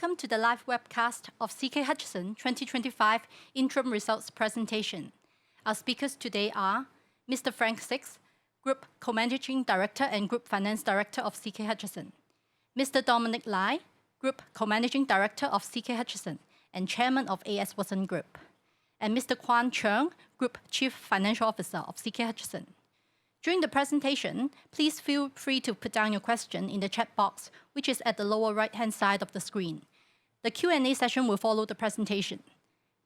Welcome to the live webcast of CK Hutchison 2025 Interim Results presentation. Our speakers today are Mr. Frank Sixt, Group Co-Managing Director and Group Finance Director of CK Hutchison, Mr. Dominic Lai, Group Co-Managing Director of CK Hutchison and Chairman of AS Watson Group, and Mr. Kwan Cheung, Group Chief Financial Officer of CK Hutchison. During the presentation, please feel free to put down your question in the chat box, which is at the lower right-hand side of the screen. The Q&A session will follow the presentation.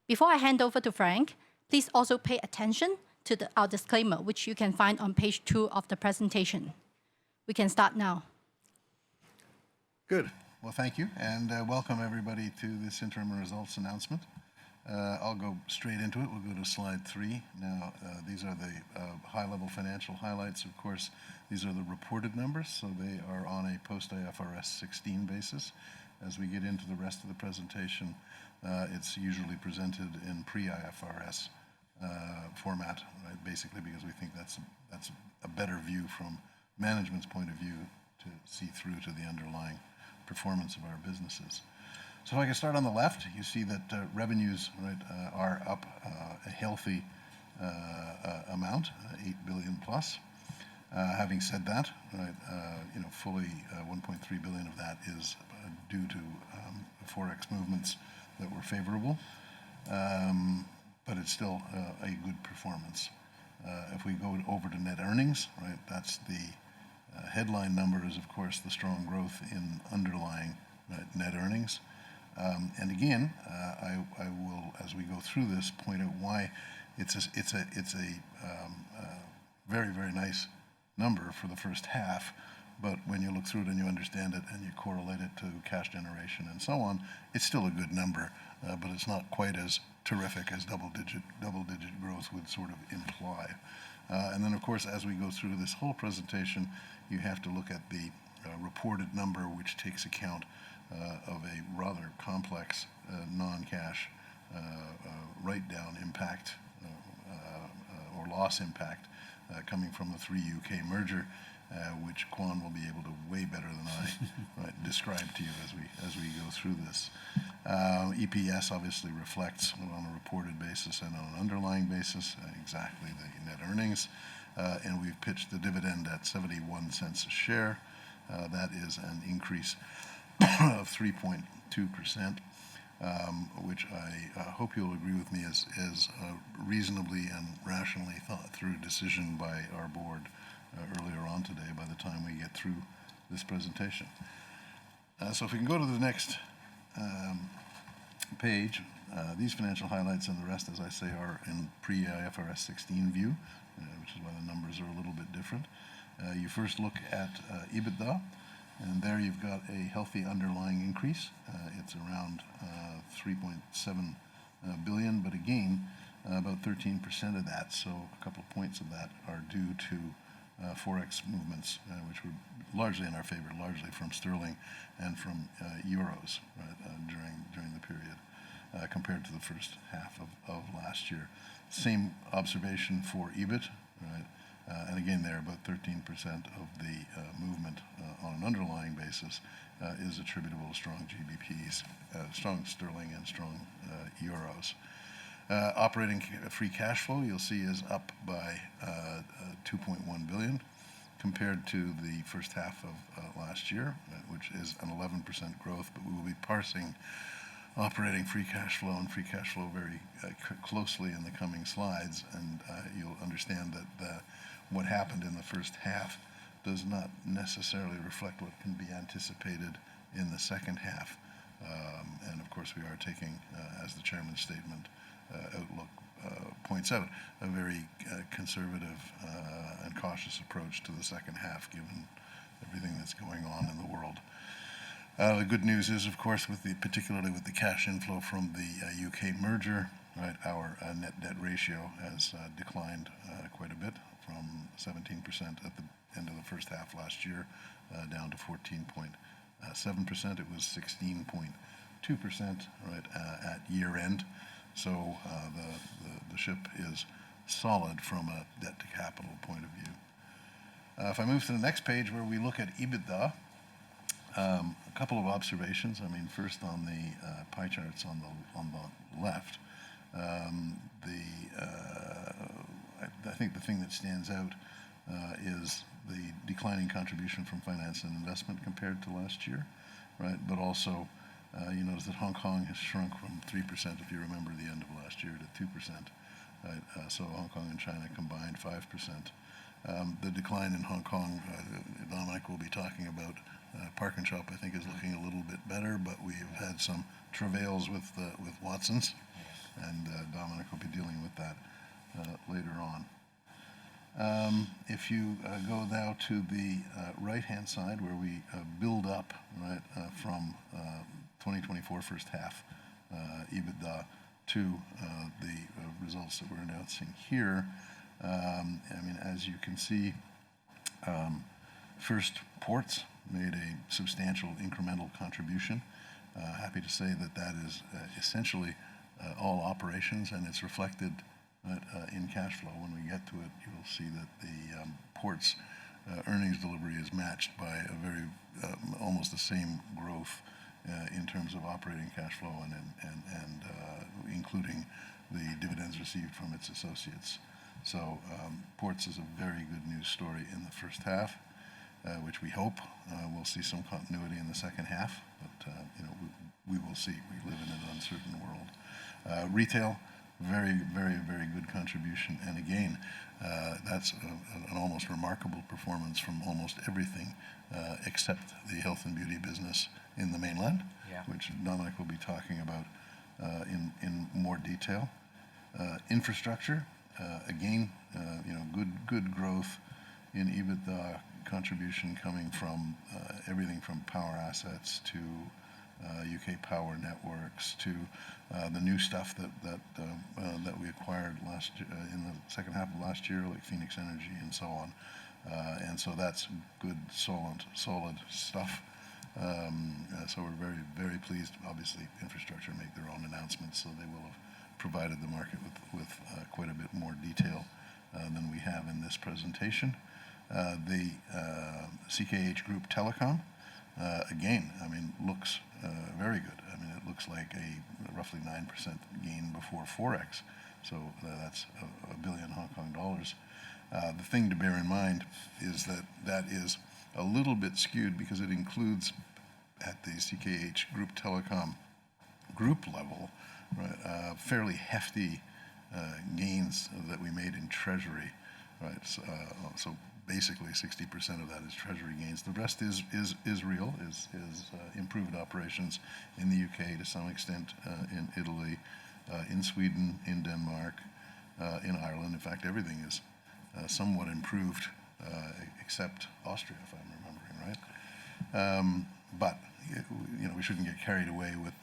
Before I hand over to Frank, please also pay attention to our disclaimer, which you can find on page 2 of the presentation. We can start now. Good. Well, thank you, and welcome everybody to this interim results announcement. I'll go straight into it. We'll go to slide 3. Now, these are the high-level financial highlights. Of course, these are the reported numbers, so they are on a post-IFRS 16 basis. As we get into the rest of the presentation, it's usually presented in pre-IFRS format, right? Basically because we think that's a better view from management's point of view to see through to the underlying performance of our businesses. So if I can start on the left, you see that revenues are up a healthy amount, 8 billion plus. Having said that, fully 1.3 billion of that is due to forex movements that were favorable, but it's still a good performance. If we go over to net earnings, right, that's the headline number is of course the strong growth in underlying net earnings. And again, I will, as we go through this, point out why it's a very, very nice number for the first half, but when you look through it and you understand it and you correlate it to cash generation and so on, it's still a good number, but it's not quite as terrific as double-digit growth would sort of imply. And then, of course, as we go through this whole presentation, you have to look at the reported number, which takes account of a rather complex non-cash write-down impact or loss impact coming from the 3 UK merger, which Kwan will be able to way better than I describe to you as we go through this. EPS obviously reflects on a reported basis and on an underlying basis exactly the net earnings, and we've pitched the dividend at 71 cents a share. That is an increase of 3.2%, which I hope you'll agree with me is a reasonably and rationally thought through decision by our board earlier on today by the time we get through this presentation. So if we can go to the next page, these financial highlights and the rest, as I say, are in pre-IFRS 16 view, which is why the numbers are a little bit different. You first look at EBITDA, and there you've got a healthy underlying increase. It's around 3.7 billion, but again, about 13% of that, so a couple of points of that are due to forex movements, which were largely in our favor, largely from sterling and from euros during the period compared to the first half of last year. Same observation for EBIT, right? And again, there about 13% of the movement on an underlying basis is attributable to strong GBPs, strong sterling and strong euros. Operating free cash flow, you'll see, is up by 2.1 billion compared to the first half of last year, which is an 11% growth, but we will be parsing operating free cash flow and free cash flow very closely in the coming slides, and you'll understand that what happened in the first half does not necessarily reflect what can be anticipated in the second half. And of course, we are taking, as the chairman's statement outlook points out, a very conservative and cautious approach to the second half, given everything that's going on in the world. The good news is, of course, particularly with the cash inflow from the UK merger, right, our net debt ratio has declined quite a bit from 17% at the end of the first half last year down to 14.7%. It was 16.2% right at year end. So the ship is solid from a debt to capital point of view. If I move to the next page where we look at EBITDA, A couple of observations. I mean, first on the pie charts on the left, I think the thing that stands out is the declining contribution from finance and investment compared to last year, right? But also, you notice that Hong Kong has shrunk from 3%, if you remember the end of last year, to 2%. Right? So Hong Kong and China combined 5%. The decline in Hong Kong, Dominic will be talking about. Park and Shop, I think, is looking a little bit better, but we've had some travails with Watsons, and Dominic will be dealing with that later on. If you go now to the right-hand side, where we build up, right, from 2024 first half EBITDA to the results that we're announcing here. I mean, as you can see, first, ports made a substantial incremental contribution. Happy to say that that is essentially all operations, and it's reflected in cash flow. When we get to it, you will see that the ports earnings delivery is matched by a very almost the same growth in terms of operating cash flow and including the dividends received from its associates. So ports is a very good news story in the first half, which we hope we'll see some continuity in the second half, but you know, we will see. We live in an uncertain world. Retail, very good contribution, and again, that's an almost remarkable performance from almost everything except the health and beauty business in the mainland, which Dominic will be talking about in more detail. Infrastructure, again, you know, good growth in EBITDA contribution coming from everything from power assets to UK power networks to the new stuff that we acquired in the second half of last year, like Phoenix Energy and so on. And so that's good, solid stuff. So we're very pleased. Obviously, infrastructure make their own announcements, so they will have provided the market with quite a bit more detail than we have in this presentation. The CKH Group Telecom, again, I mean, looks very good. I mean, it looks like a roughly 9% gain before Forex, so that's a billion Hong Kong dollars. The thing to bear in mind is that is a little bit skewed because it includes, at the CKH Group Telecom group level, right, fairly hefty gains that we made in treasury, right? So basically 60% of that is treasury gains. The rest is real, is improved operations in the UK, to some extent in Italy, in Sweden, in Denmark, in Ireland. In fact, everything is somewhat improved except Austria, if I'm remembering right. But you know, we shouldn't get carried away with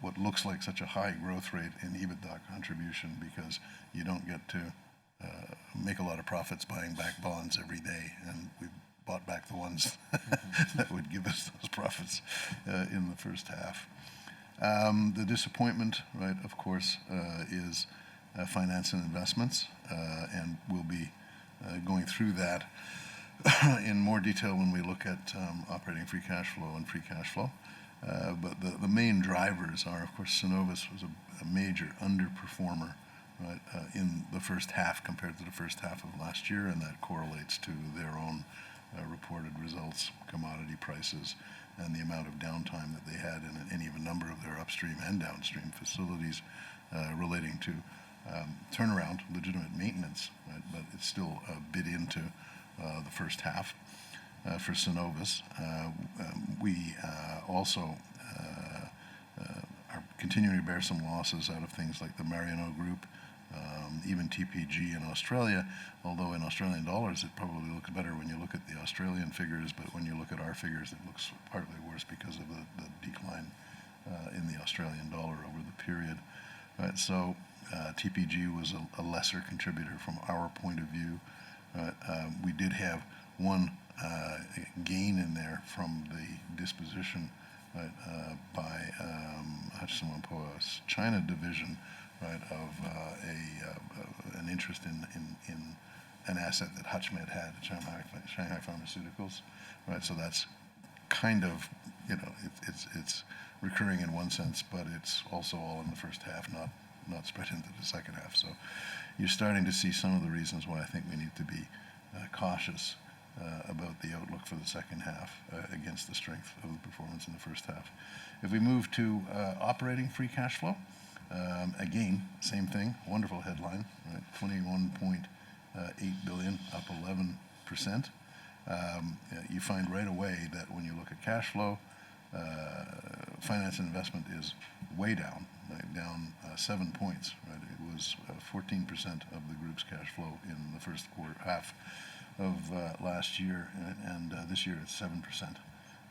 what looks like such a high growth rate in EBITDA contribution, because you don't get to make a lot of profits buying back bonds every day, and we bought back the ones that would give us those profits in the first half. The disappointment, right, of course, is finance and investments, and we'll be going through that in more detail when we look at operating free cash flow and free cash flow. But the main drivers are, of course, Cenovus was a major underperformer, right, in the first half compared to the first half of last year, and that correlates to their own reported results, commodity prices, and the amount of downtime that they had in any of a number of their upstream and downstream facilities relating to turnaround, legitimate maintenance, right? But it's still bid into the first half for Cenovus. We also are continuing to bear some losses out of things like the Mariano Group, even TPG in Australia, although in Australian dollars it probably looks better when you look at the Australian figures, but when you look at our figures it looks partly worse because of the decline in the Australian dollar over the period. Right, so TPG was a lesser contributor from our point of view. We did have one gain in there from the disposition, right, by Hutchison Whampoa's China division, right, of an interest in an asset that HUTCHMED had, Shanghai Pharmaceuticals, right? So that's kind of, it's recurring in one sense, but it's also all in the first half, not spread into the second half. So you're starting to see some of the reasons why I think we need to be cautious about the outlook for the second half against the strength of the performance in the first half. If we move to operating free cash flow, again, same thing, wonderful headline, right? 21.8 billion, up 11%. You find right away that when you look at cash flow, finance and investment is way down, right? Down 7 points, right? It was 14% of the group's cash flow in the first half of last year, and this year it's 7%.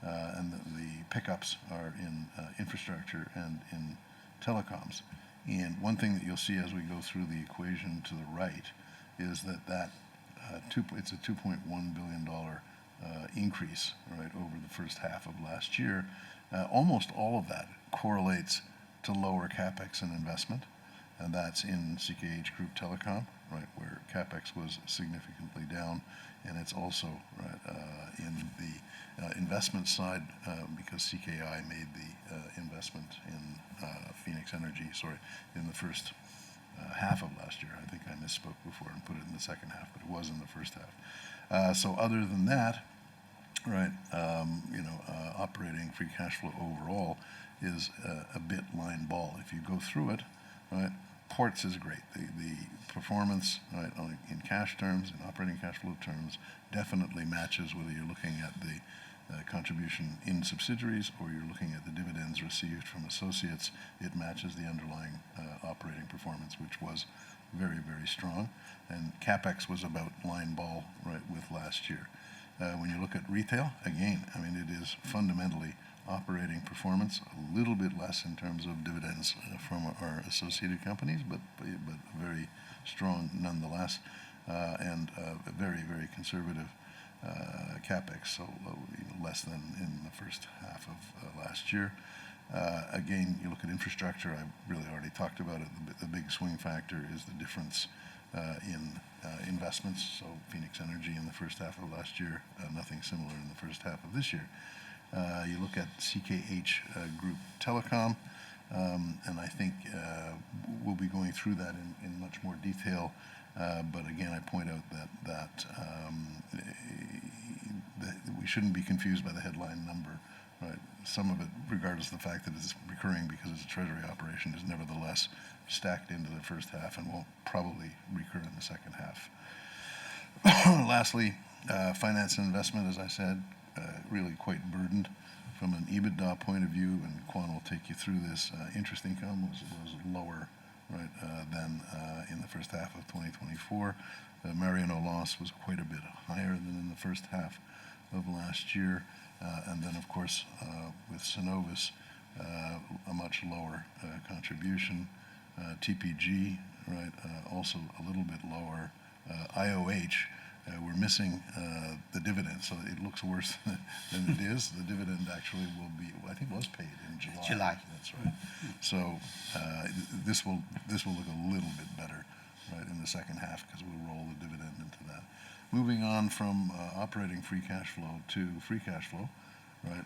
And the pickups are in infrastructure and in telecoms. And one thing that you'll see as we go through the equation to the right is that it's a $2.1 billion increase, right, over the first half of last year. Almost all of that correlates to lower capex and investment, and that's in CKH Group Telecom, right, where capex was significantly down, and it's also right in the investment side because CKI made the investment in Phoenix Energy, in the first half of last year. I think I misspoke before and put it in the second half, but it was in the first half. So other than that, right, operating free cash flow overall is a bit line ball. If you go through it, right, ports is great. The performance, right, in cash terms, in operating cash flow terms, definitely matches whether you're looking at the contribution in subsidiaries or you're looking at the dividends received from associates. It matches the underlying operating performance, which was very, very strong. And capex was about line ball, right, with last year. When you look at retail, again, I mean, it is fundamentally operating performance, a little bit less in terms of dividends from our associated companies, but very strong nonetheless, and a very, very conservative capex, so less than in the first half of last year. Again, you look at infrastructure, I really already talked about it. The big swing factor is the difference in investments. So Phoenix Energy in the first half of last year, nothing similar in the first half of this year. You look at CKH Group Telecom, and I think we'll be going through that in much more detail. But again, I point out that we shouldn't be confused by the headline number, right? Some of it, regardless of the fact that it's recurring because it's a treasury operation, is nevertheless stacked into the first half and won't probably recur in the second half. Lastly, finance and investment, as I said, really quite burdened from an EBITDA point of view, and Kwan will take you through this. Interest income was lower, right, than in the first half of 2024. Mariano loss was quite a bit higher than in the first half of last year. And then, of course, with Synovus, a much lower contribution. TPG, right, also a little bit lower. IOH, we're missing the dividend, so it looks worse than it is. The dividend actually will be, I think, was paid in July. That's right. So this will look a little bit better, right, in the second half because we'll roll the dividend into that. Moving on from operating free cash flow to free cash flow, right?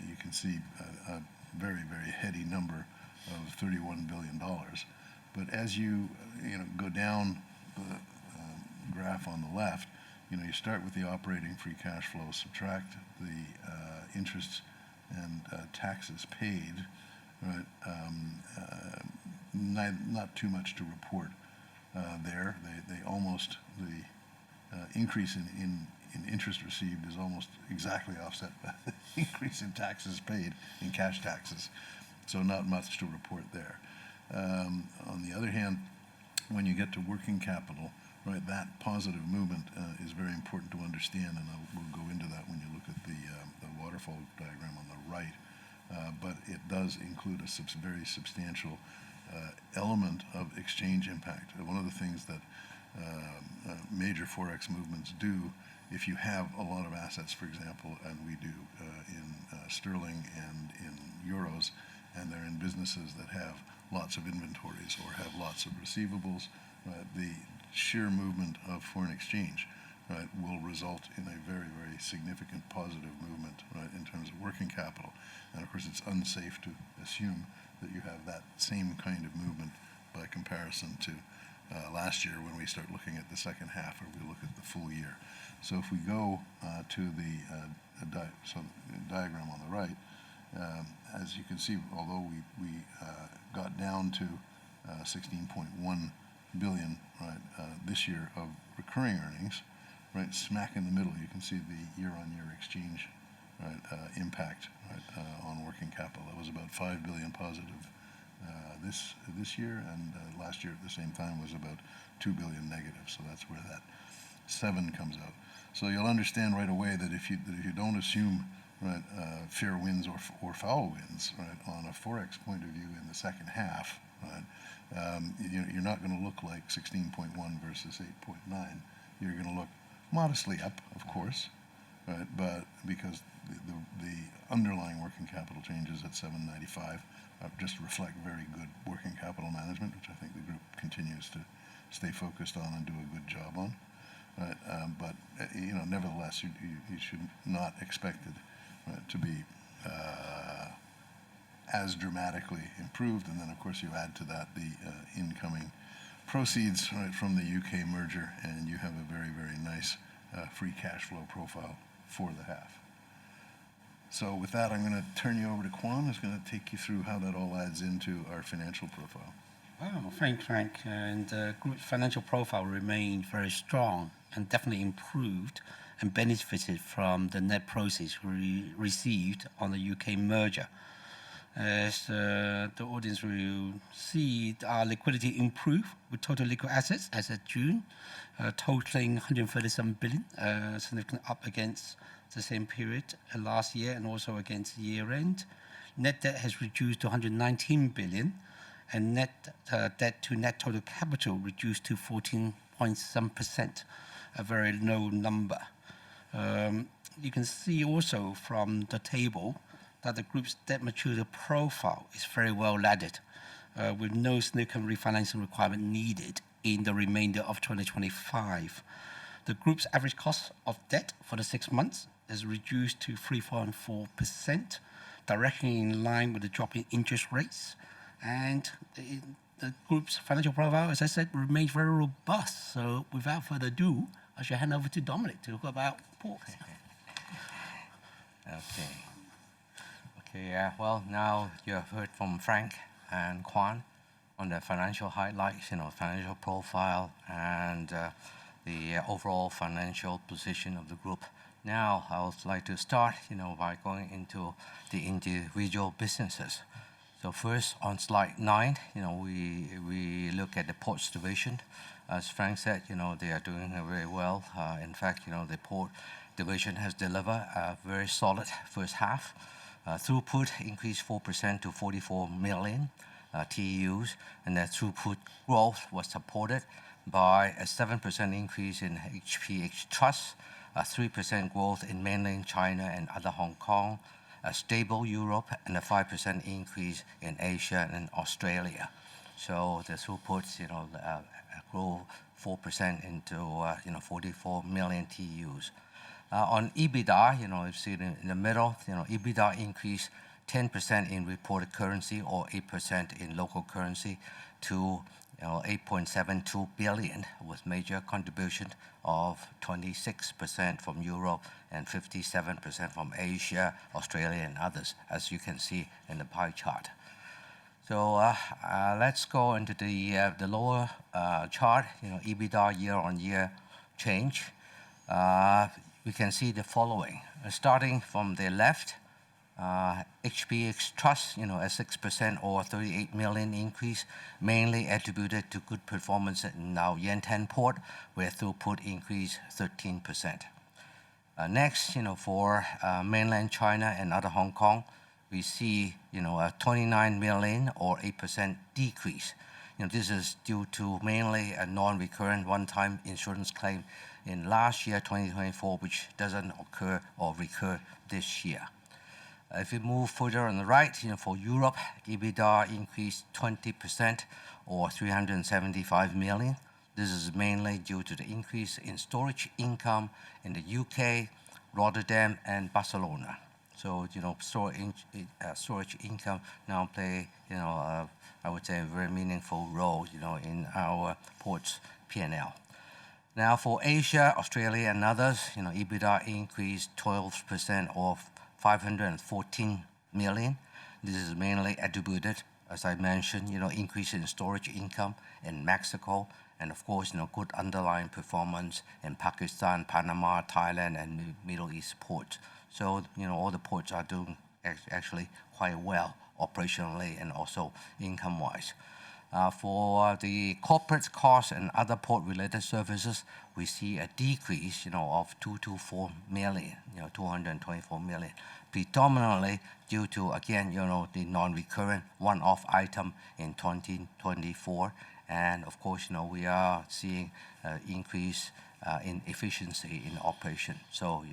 You can see a very, very heady number of $31 billion. But as you go down the graph on the left, you start with the operating free cash flow, subtract the interest and taxes paid, right? Not too much to report there. They almost, the increase in interest received is almost exactly offset by the increase in taxes paid, in cash taxes. So not much to report there. On the other hand, when you get to working capital, right, that positive movement is very important to understand, and we'll go into that when you look at the waterfall diagram on the right. But it does include a very substantial element of exchange impact. One of the things that major forex movements do, if you have a lot of assets, for example, and we do in sterling and in euros, and they're in businesses that have lots of inventories or have lots of receivables, the sheer movement of foreign exchange right, will result in a very, very significant positive movement, right, in terms of working capital. And of course, it's unsafe to assume that you have that same kind of movement by comparison to last year when we start looking at the second half, or we look at the full year. So if we go to the diagram on the right, as you can see, although we got down to 16.1 billion, right, this year of recurring earnings, right, smack in the middle, you can see the year-on-year exchange, right, impact, right, on working capital. That was about 5 billion positive this year, and last year at the same time was about 2 billion negative. So that's where that 7 comes out. So you'll understand right away that if you don't assume, right, fair winds or foul winds, right, on a forex point of view in the second half, right, you're not going to look like 16.1 versus 8.9. You're going to look modestly up, of course, right, but because the underlying working capital changes at 795 just reflect very good working capital management, which I think the group continues to stay focused on and do a good job on. Right? But nevertheless, you should not expect it, right, to be as dramatically improved. And then, of course, you add to that the incoming proceeds, right, from the UK merger, and you have a very, very nice free cash flow profile for the half. So with that, I'm going to turn you over to Kwan, who's going to take you through how that all adds into our financial profile. Wow, thanks, Frank. And the group's financial profile remained very strong and definitely improved and benefited from the net proceeds we received on the UK merger. As the audience will see, our liquidity improved with total liquid assets as of June, totaling 137 billion, significantly up against the same period last year and also against year end. Net debt has reduced to 119 billion, and net debt to net total capital reduced to 14.7%, a very low number. You can see also from the table that the group's debt maturity profile is very well laddered, with no significant refinancing requirement needed in the remainder of 2025. The group's average cost of debt for the 6 months is reduced to 3.4%, directly in line with the drop in interest rates. And the group's financial profile, as I said, remains very robust. So without further ado, I shall hand over to Dominic to talk about ports. Okay, well, now you have heard from Frank and Kwan on the financial highlights, financial profile, and the overall financial position of the group. Now, I would like to start, by going into the individual businesses. So first, on slide 9, we look at the ports division. As Frank said, they are doing very well. In fact, the port division has delivered a very solid first half. Throughput increased 4% to 44 million TEUs, and that throughput growth was supported by a 7% increase in HPH Trust, a 3% growth in mainland China and other Hong Kong, a stable Europe, and a 5% increase in Asia and Australia. So the throughputs, grew 4% into 44 million TEUs. On EBITDA, you see it in the middle, EBITDA increased 10% in reported currency or 8% in local currency to 8.72 billion, with major contribution of 26% from Europe and 57% from Asia, Australia, and others, as you can see in the pie chart. So let's go into the lower chart, EBITDA year-on-year change. We can see the following. Starting from the left, HPH Trust, a 6% or 38 million increase, mainly attributed to good performance in our Yantian port, where throughput increased 13%. Next, for mainland China and other Hong Kong, we see, a 29 million or 8% decrease. This is due to mainly a non-recurrent one-time insurance claim in last year, 2024, which doesn't occur or recur this year. If we move further on the right, for Europe, EBITDA increased 20% or 375 million, This is mainly due to the increase in storage income in the UK, Rotterdam, and Barcelona. So, storage income now play, I would say a very meaningful role, in our ports P&L. Now for Asia, Australia, and others, EBITDA increased 12% or 514 million. This is mainly attributed, as I mentioned, increase in storage income in Mexico, and of course, good underlying performance in Pakistan, Panama, Thailand, and Middle East ports. So, all the ports are doing actually quite well operationally and also income-wise. For the corporate costs and other port-related services, we see a decrease, of 224 million, 224 million, predominantly due to, again, the non-recurrent one-off item in 2024. And of course, we are seeing increase in efficiency in operation. So,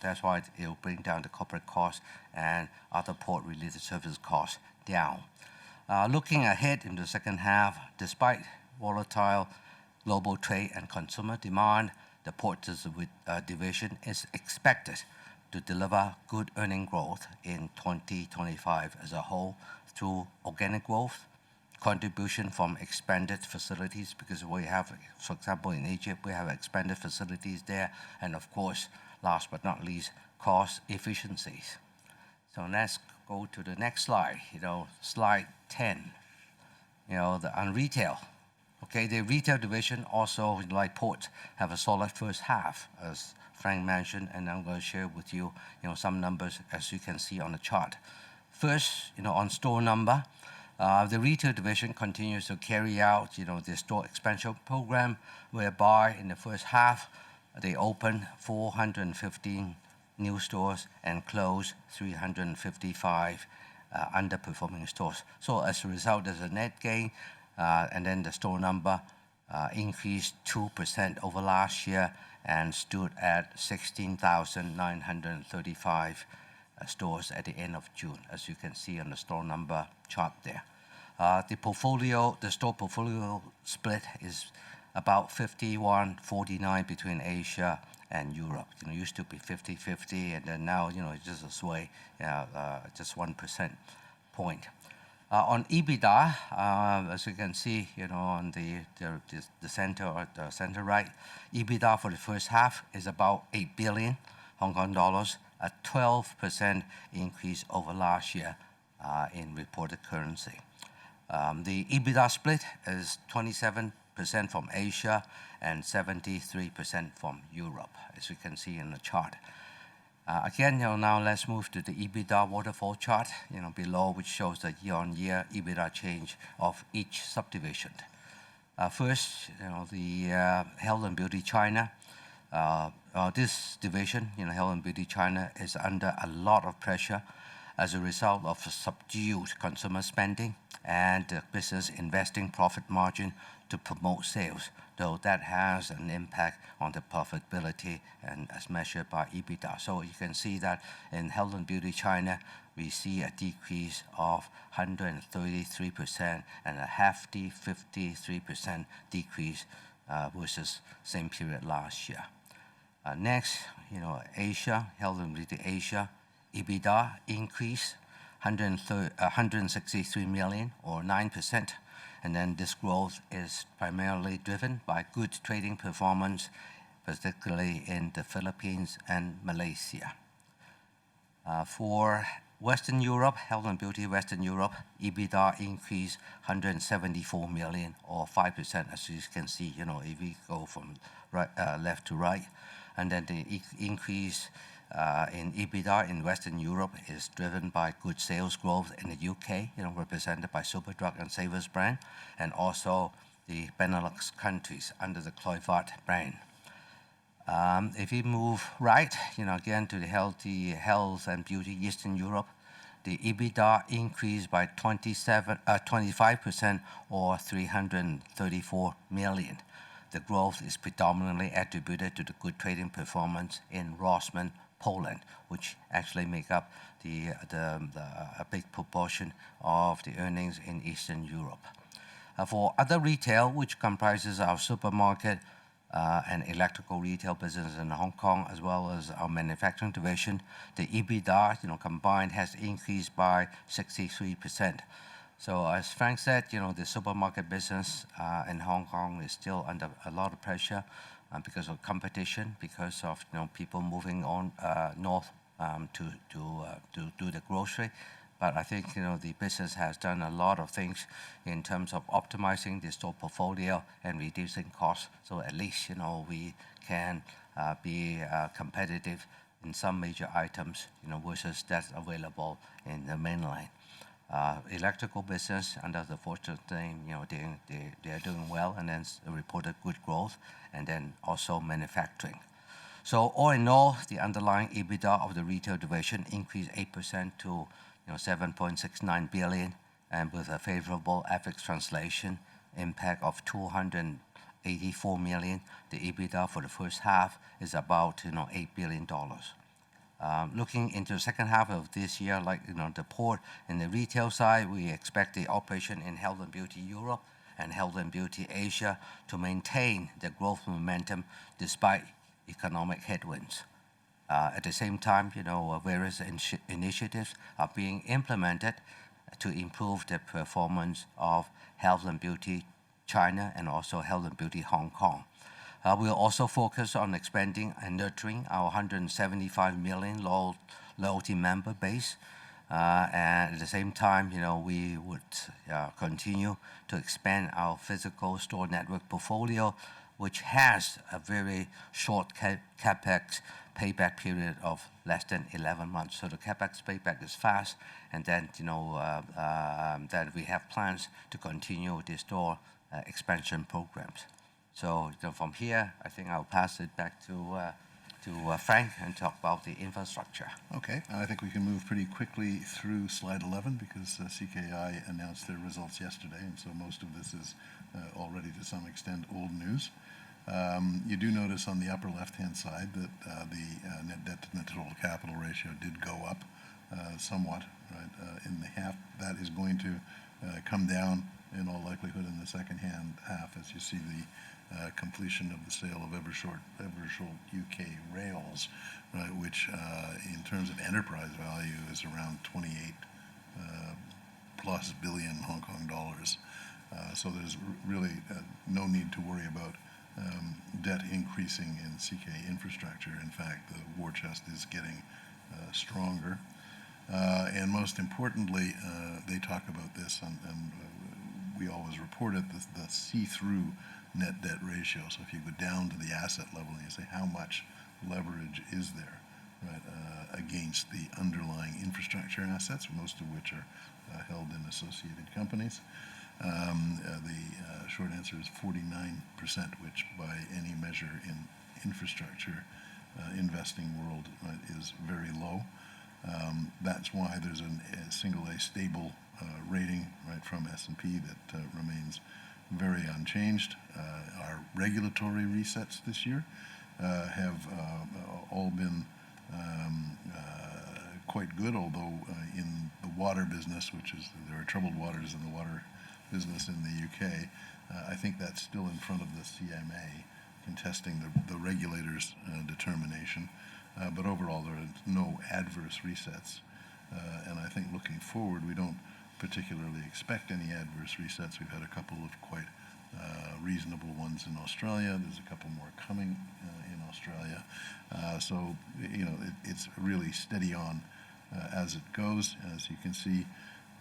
that's why it will bring down the corporate costs and other port-related service costs down. Looking ahead in the second half, despite volatile global trade and consumer demand, the port division is expected to deliver good earning growth in 2025 as a whole through organic growth, contribution from expanded facilities, because we have, for example, in Egypt, we have expanded facilities there, and of course, last but not least, cost efficiencies. So let's go to the next slide, slide 10, on retail. Okay, the retail division also, like port, have a solid first half, as Frank mentioned, and I'm going to share with you, some numbers as you can see on the chart. First, on store number, the retail division continues to carry out, the store expansion program, whereby in the first half, they opened 415 new stores and closed 355 underperforming stores. So as a result, there's a net gain, and then the store number increased 2% over last year and stood at 16,935 stores at the end of June, as you can see on the store number chart there. The store portfolio split is about 51-49 between Asia and Europe. It used to be 50-50, and then now, it's just a sway, just 1% point. On EBITDA, as you can see, on the center or the center right, EBITDA for the first half is about 8 billion Hong Kong dollars, a 12% increase over last year in reported currency. The EBITDA split is 27% from Asia and 73% from Europe, as you can see in the chart. Again, now let's move to the EBITDA waterfall chart, below, which shows the year-on-year EBITDA change of each subdivision. First, the Health and Beauty China. This division, Health and Beauty China, is under a lot of pressure as a result of subdued consumer spending and the business investing profit margin to promote sales, though that has an impact on the profitability and as measured by EBITDA. So you can see that in Health and Beauty China, we see a decrease of 133% and a hefty 53% decrease versus same period last year. Next, Asia, Health and Beauty Asia, EBITDA increased 163 million or 9%. And then this growth is primarily driven by good trading performance, particularly in the Philippines and Malaysia. For Western Europe, Health and Beauty Western Europe, EBITDA increased 174 million or 5%, as you can see, if we go from left to right. And then the increase in EBITDA in Western Europe is driven by good sales growth in the UK, represented by Superdrug and Savers brand, and also the Benelux countries under the Kruidvat brand. If we move right, again to the Health and Beauty Eastern Europe, the EBITDA increased by 25% or 334 million. The growth is predominantly attributed to the good trading performance in Rossmann, Poland, which actually make up a big proportion of the earnings in Eastern Europe. For other retail, which comprises our supermarket and electrical retail business in Hong Kong, as well as our manufacturing division, the EBITDA, combined has increased by 63%. So as Frank said, the supermarket business in Hong Kong is still under a lot of pressure because of competition, because of people moving on north to do the grocery. But I think the business has done a lot of things in terms of optimizing the store portfolio and reducing costs. So at least we can be competitive in some major items versus that's available in the mainland. Electrical business under the fortune name, they are doing well and then reported good growth, and then also manufacturing. So all in all, the underlying EBITDA of the retail division increased 8% to 7.69 billion, and with a favorable FX translation impact of 284 million, the EBITDA for the first half is about $8 billion. Looking into the second half of this year, like the port in the retail side, we expect the operation in Health and Beauty Europe and Health and Beauty Asia to maintain the growth momentum despite economic headwinds. At the same time, various initiatives are being implemented to improve the performance of Health and Beauty China and also Health and Beauty Hong Kong. We'll also focus on expanding and nurturing our 175 million loyalty member base. And at the same time, we would continue to expand our physical store network portfolio, which has a very short capex payback period of less than 11 months. So the capex payback is fast, and then that we have plans to continue the store expansion programs. So from here, I think I'll pass it back to Frank and talk about the infrastructure. Okay, and I think we can move pretty quickly through slide 11 because CKI announced their results yesterday, and so most of this is already to some extent old news. You do notice on the upper left-hand side that the net debt to net total capital ratio did go up somewhat, right, in the half. That is going to come down in all likelihood in the second half as you see the completion of the sale of Evershort UK Rails, right, which in terms of enterprise value is around 28 plus billion Hong Kong dollars. So there's really no need to worry about debt increasing in CK Infrastructure. In fact, the war chest is getting stronger. And most importantly, they talk about this, and we always report it, the see-through net debt ratio. So if you go down to the asset level and you say how much leverage is there, right, against the underlying infrastructure assets, most of which are held in associated companies, the short answer is 49%, which by any measure in infrastructure investing world, right, is very low. That's why there's a single A stable rating, right, from S&P that remains very unchanged. Our regulatory resets this year have all been quite good, although in the water business, there are troubled waters in the water business in the UK, I think that's still in front of the CMA contesting the regulator's determination. But overall, there are no adverse resets. And I think looking forward, we don't particularly expect any adverse resets. We've had a couple of quite reasonable ones in Australia. There's a couple more coming in Australia. So, it's really steady on as it goes. As you can see,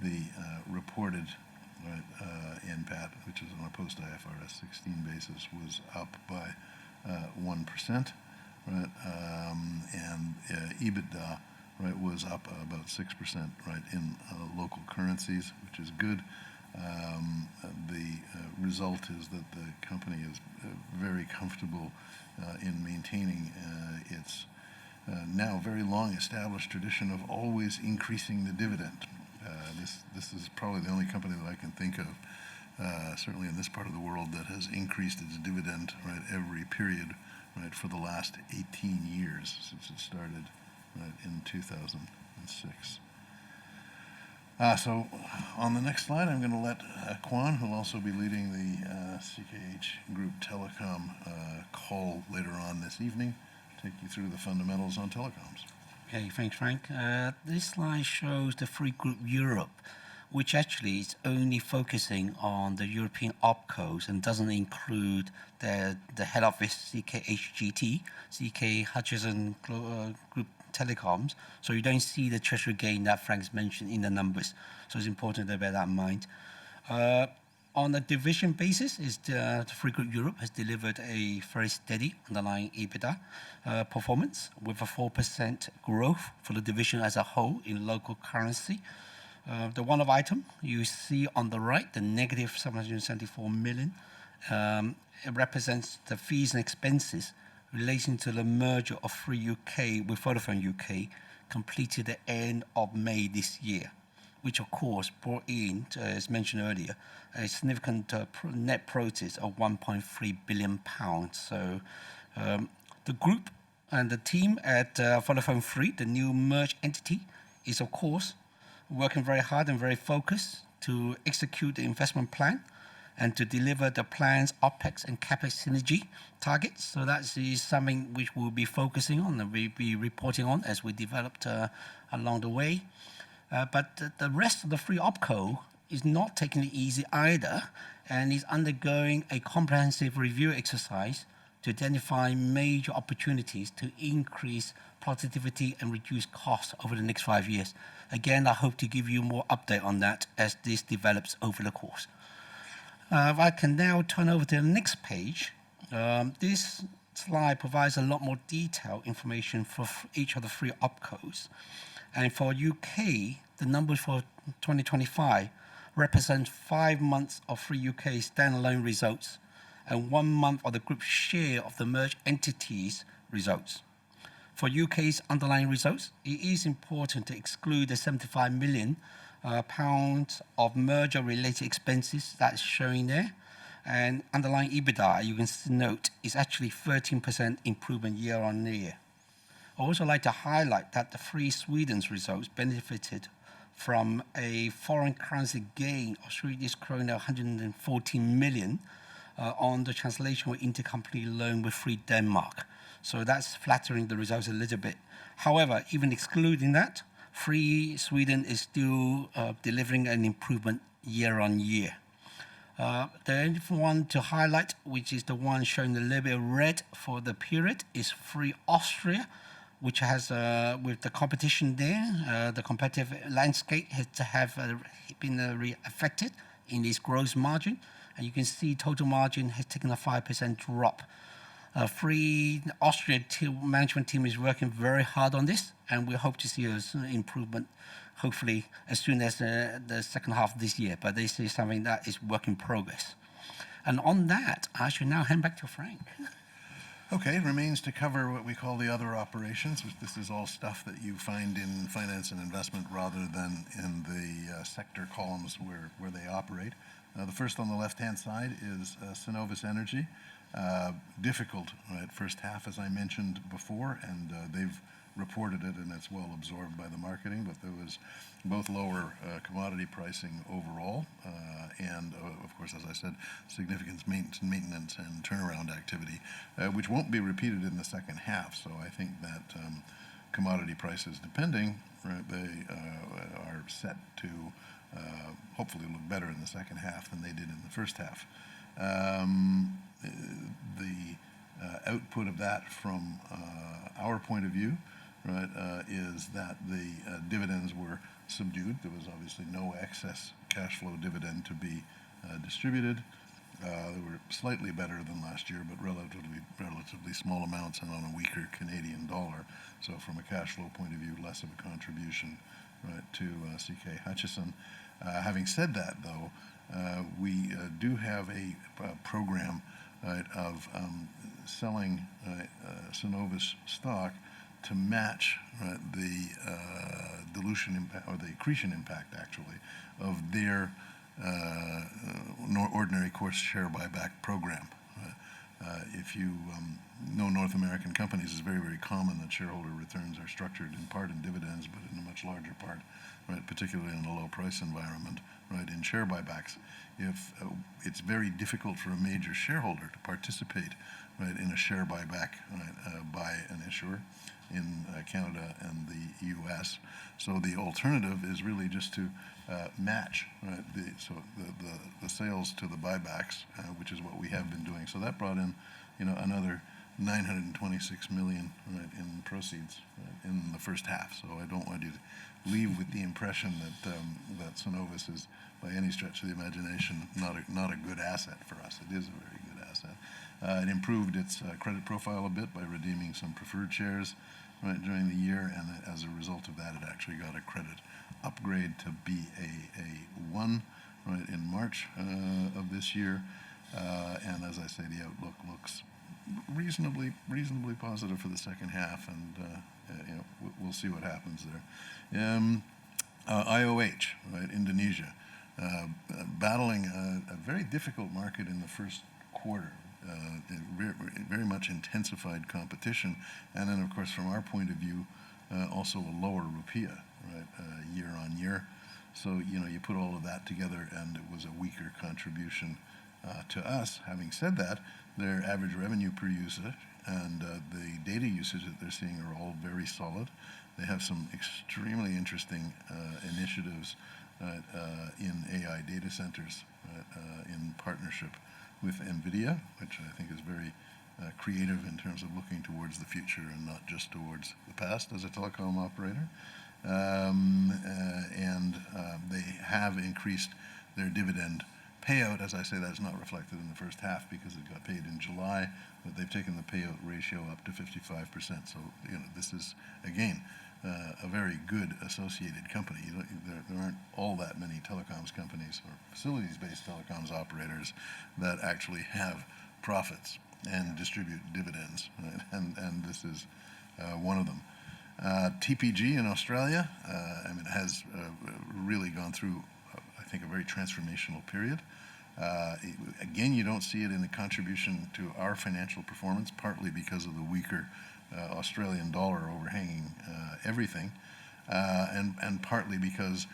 the reported NPAT, which is on a post-IFRS 16 basis, was up by 1%. Right, and EBITDA, right, was up about 6%, right, in local currencies, which is good. The result is that the company is very comfortable in maintaining its now very long established tradition of always increasing the dividend. This is probably the only company that I can think of, certainly in this part of the world, that has increased its dividend, right, every period, right, for the last 18 years since it started, right, in 2006. So On the next slide, I'm going to let Kwan, who will also be leading the CKH Group Telecom call later on this evening, take you through the fundamentals on telecoms. Okay, thanks, Frank. This slide shows the Free Group Europe, which actually is only focusing on the European opcos and doesn't include the head office CKHGT, CK Hutchison Group Telecoms. So you don't see the treasury gain that Frank's mentioned in the numbers. So it's important to bear that in mind. On a division basis, the Free Group Europe has delivered a very steady underlying EBITDA performance with a 4% growth for the division as a whole in local currency. The one-off item you see on the right, the negative 774 million, it represents the fees and expenses relating to the merger of Free UK with Vodafone UK, completed at the end of May this year, which of course brought in, as mentioned earlier, a significant net proceeds of £1.3 billion. So the group and the team at Vodafone Free, the new merged entity, is of course working very hard and very focused to execute the investment plan and to deliver the plan's OPEX and CAPEX synergy targets. So that is something which we'll be focusing on and we'll be reporting on as we developed along the way. But the rest of the Free OpCo is not taking it easy either and is undergoing a comprehensive review exercise to identify major opportunities to increase productivity and reduce costs over the next 5 years. Again, I hope to give you more update on that as this develops over the course. If I can now turn over to the next page, this slide provides a lot more detailed information for each of the Free OpCos. And for UK, the numbers for 2025 represent 5 months of Free UK standalone results and 1 month of the group's share of the merged entities' results. For UK's underlying results, it is important to exclude the £75 million of merger-related expenses that's showing there. And underlying EBITDA, you can note, is actually 13% improvement year on year. I also like to highlight that the Free Sweden's results benefited from a foreign currency gain of Swedish krona 114 million on the translation of intercompany loan with Free Denmark. So that's flattering the results a little bit. However, even excluding that, Free Sweden is still delivering an improvement year on year. The only one to highlight, which is the one showing a little bit of red for the period, is Free Austria, which has, with the competition there, the competitive landscape has to have been affected in its gross margin. And you can see total margin has taken a 5% drop. Free Austria management team is working very hard on this, and we hope to see an improvement, hopefully as soon as the second half of this year. But this is something that is work in progress. And on that, I should now hand back to Frank. Okay, remains to cover what we call the other operations, which this is all stuff that you find in finance and investment rather than in the sector columns where they operate. The first on the left-hand side is Cenovus Energy. Difficult first half, as I mentioned before, and they've reported it and it's well absorbed by the marketing, but there was both lower commodity pricing overall and, of course, as I said, significant maintenance and turnaround activity, which won't be repeated in the second half. So I think that commodity prices, depending, they are set to hopefully look better in the second half than they did in the first half. The output of that from our point of view, is that the dividends were subdued. There was obviously no excess cash flow dividend to be distributed. They were slightly better than last year, but relatively small amounts and on a weaker Canadian dollar. So from a cash flow point of view, less of a contribution to CK Hutchison. Having said that, though, we do have a program of selling Cenovus stock to match the dilution impact, or the accretion impact, actually, of their ordinary course share buyback program. If you know North American companies, it's very, very common that shareholder returns are structured in part in dividends, but in a much larger part, particularly in a low price environment, right, in share buybacks, if it's very difficult for a major shareholder to participate, right, in a share buyback, right, by an issuer in Canada and the U.S. So the alternative is really just to match, right, the sales to the buybacks, which is what we have been doing. So that brought in, another 926 million, right, in proceeds, right, in the first half. So I don't want you to leave with the impression that Cenovus is, by any stretch of the imagination, not a good asset for us. It is a very good asset. It improved its credit profile a bit by redeeming some preferred shares, right, during the year, and as a result of that, it actually got a credit upgrade to Baa1, right, in March of this year. And as I say, the outlook looks reasonably positive for the second half, and we'll see what happens there. IOH, right, Indonesia, battling a very difficult market in the first quarter. Very much intensified competition, and then of course from our point of view, also a lower rupiah, right, year on year. So you put all of that together, and it was a weaker contribution to us. Having said that, their average revenue per user and the data usage that they're seeing are all very solid. They have some extremely interesting initiatives in AI data centers in partnership with NVIDIA, which I think is very creative in terms of looking towards the future and not just towards the past as a telecom operator. And they have increased their dividend payout. As I say, that's not reflected in the first half because it got paid in July, but they've taken the payout ratio up to 55%. So this is, again, a very good associated company. There aren't all that many telecoms companies or facilities-based telecoms operators that actually have profits and distribute dividends, right? And this is one of them. TPG in Australia, it has really gone through, I think, a very transformational period. Again, you don't see it in the contribution to our financial performance, partly because of the weaker Australian dollar overhanging everything, and partly because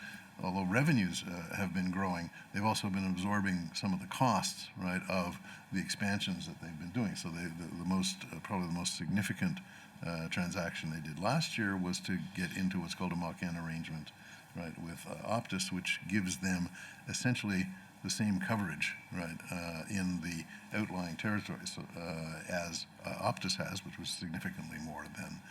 although revenues have been growing, they've also been absorbing some of the costs, right, of the expansions that they've been doing. So probably the most significant transaction they did last year was to get into what's called a MOCN arrangement, right, with Optus, which gives them essentially the same coverage, right, in the outlying territories as Optus has, which was significantly more than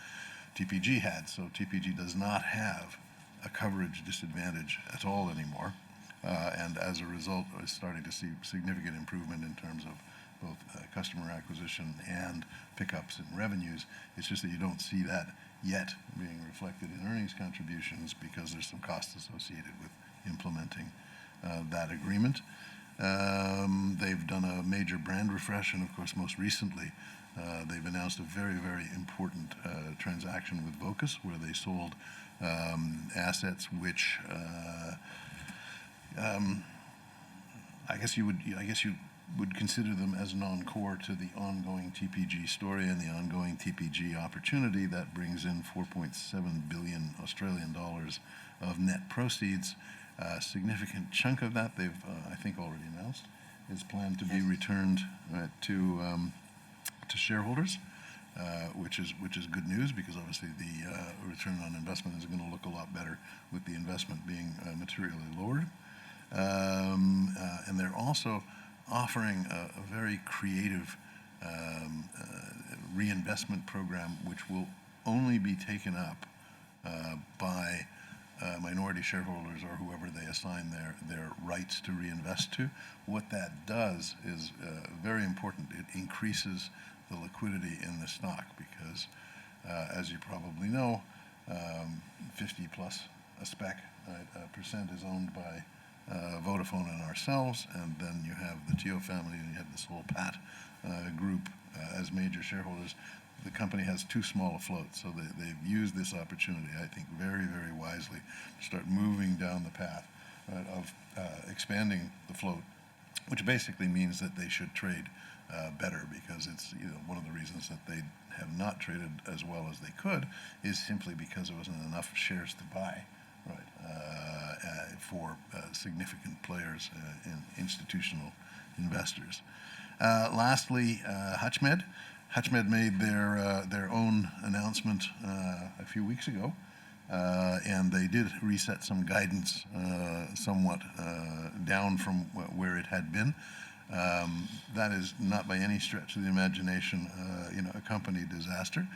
TPG had. So TPG does not have a coverage disadvantage at all anymore, and as a result, is starting to see significant improvement in terms of both customer acquisition and pickups in revenues. It's just that you don't see that yet being reflected in earnings contributions because there's some costs associated with implementing that agreement. They've done a major brand refresh, and of course, most recently, they've announced a very, very important transaction with Vocus, where they sold assets which I guess you would consider them as non-core to the ongoing TPG story and the ongoing TPG opportunity. That brings in 4.7 billion Australian dollars of net proceeds. A significant chunk of that they've, I think, already announced is planned to be returned to shareholders, which is good news because obviously the return on investment is going to look a lot better with the investment being materially lowered. And they're also offering a very creative reinvestment program, which will only be taken up by minority shareholders or whoever they assign their rights to reinvest to. What that does is very important. It increases the liquidity in the stock because, as you probably know, 50 plus a spec percent is owned by Vodafone and ourselves, and then you have the Teo family and you have this whole Pat group as major shareholders. The company has too small a float, so they've used this opportunity, I think, very, very wisely to start moving down the path of expanding the float, which basically means that they should trade better because it's one of the reasons that they have not traded as well as they could is simply because there wasn't enough shares to buy, right, for significant players and institutional investors. Lastly, HUTCHMED. HUTCHMED made their own announcement a few weeks ago, and they did reset some guidance somewhat down from where it had been. That is not by any stretch of the imagination, a company disaster.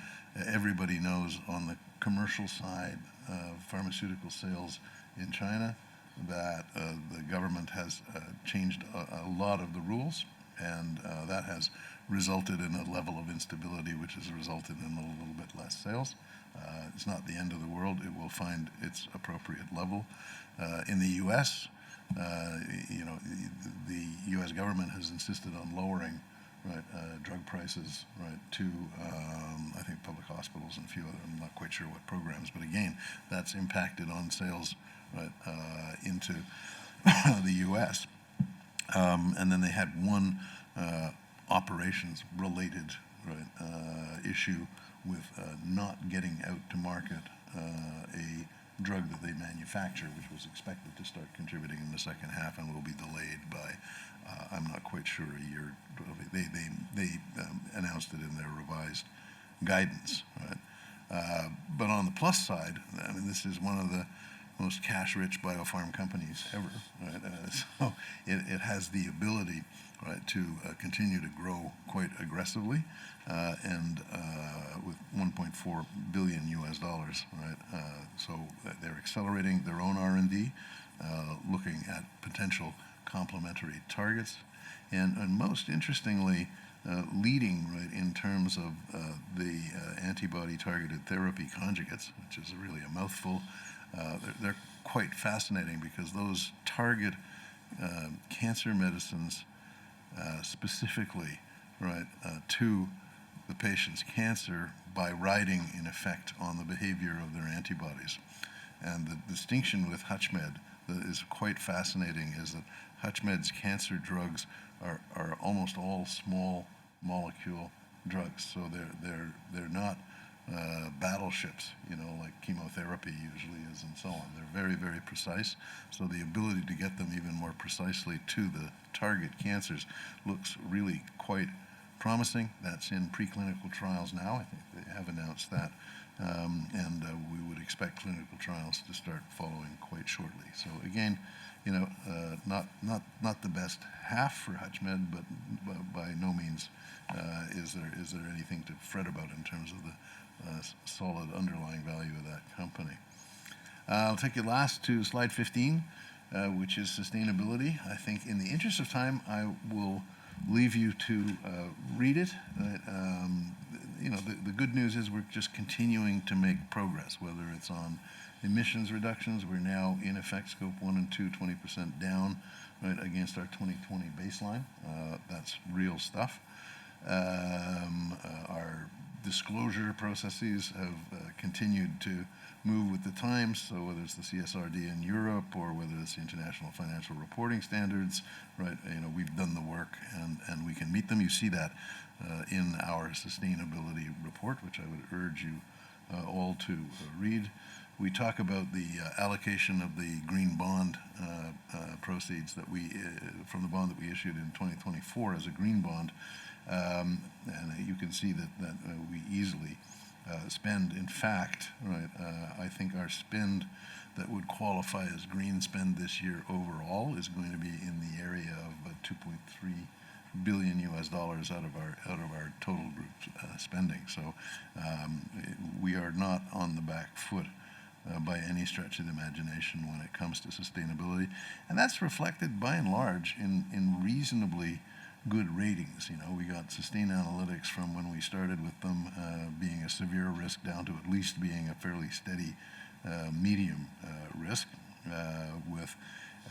Everybody knows on the commercial side of pharmaceutical sales in China that the government has changed a lot of the rules, and that has resulted in a level of instability which has resulted in a little bit less sales. It's not the end of the world. It will find its appropriate level. In the U.S., the U.S. government has insisted on lowering drug prices to I think public hospitals and a few other, I'm not quite sure what programs, but again, that's impacted on sales into the U.S. And then they had one operations related issue with not getting out to market a drug that they manufacture, which was expected to start contributing in the second half and will be delayed by, I'm not quite sure, a year. They announced it in their revised guidance. But on the plus side, I mean, this is one of the most cash-rich biopharm companies ever. So it has the ability to continue to grow quite aggressively, and with $1.4 billion US. So they're accelerating their own R&D, looking at potential complementary targets, and most interestingly, leading in terms of the antibody-targeted therapy conjugates, which is really a mouthful. They're quite fascinating because those target cancer medicines specifically to the patient's cancer by riding in effect on the behavior of their antibodies. And the distinction with HUTCHMED that is quite fascinating is that HUTCHMED's cancer drugs are almost all small molecule drugs. So they're not battleships, like chemotherapy usually is, and so on. They're very, very precise. So the ability to get them even more precisely to the target cancers looks really quite promising. That's in preclinical trials now. I think they have announced that. And we would expect clinical trials to start following quite shortly. So again, not the best half for HUTCHMED, but by no means is there anything to fret about in terms of the solid underlying value of that company. I'll take you last to slide 15, which is sustainability. I think in the interest of time, I will leave you to read it. The good news is we're just continuing to make progress, whether it's on emissions reductions. We're now in effect scope 1 and 2, 20% down against our 2020 baseline. That's real stuff. Our disclosure processes have continued to move with the times, so whether it's the CSRD in Europe or whether it's the International Financial Reporting Standards, we've done the work and we can meet them. You see that in our sustainability report, which I would urge you all to read. We talk about the allocation of the green bond proceeds that from the bond that we issued in 2024 as a green bond. And you can see that we easily spend. In fact, I think our spend that would qualify as green spend this year overall is going to be in the area of $2.3 billion US out of our total group spending. So we are not on the back foot by any stretch of the imagination when it comes to sustainability, and that's reflected by and large in reasonably good ratings. We got Sustainalytics from when we started with them being a severe risk down to at least being a fairly steady medium risk. With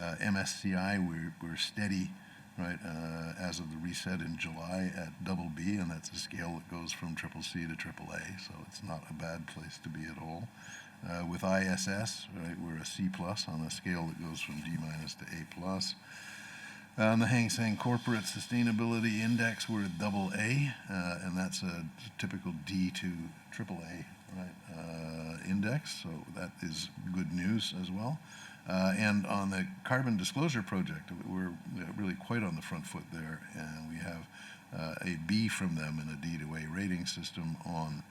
MSCI, we're steady, as of the reset in July at BB, and that's a scale that goes from CCC to AAA, so it's not a bad place to be at all. With ISS, we're a C+ on a scale that goes from D- to A+. On the Hang Seng Corporate Sustainability Index, we're at AA, and that's a typical D to AAA right, index, so that is good news as well. And on the carbon disclosure project, we're really quite on the front foot there, and we have a B from them and a D to A rating system on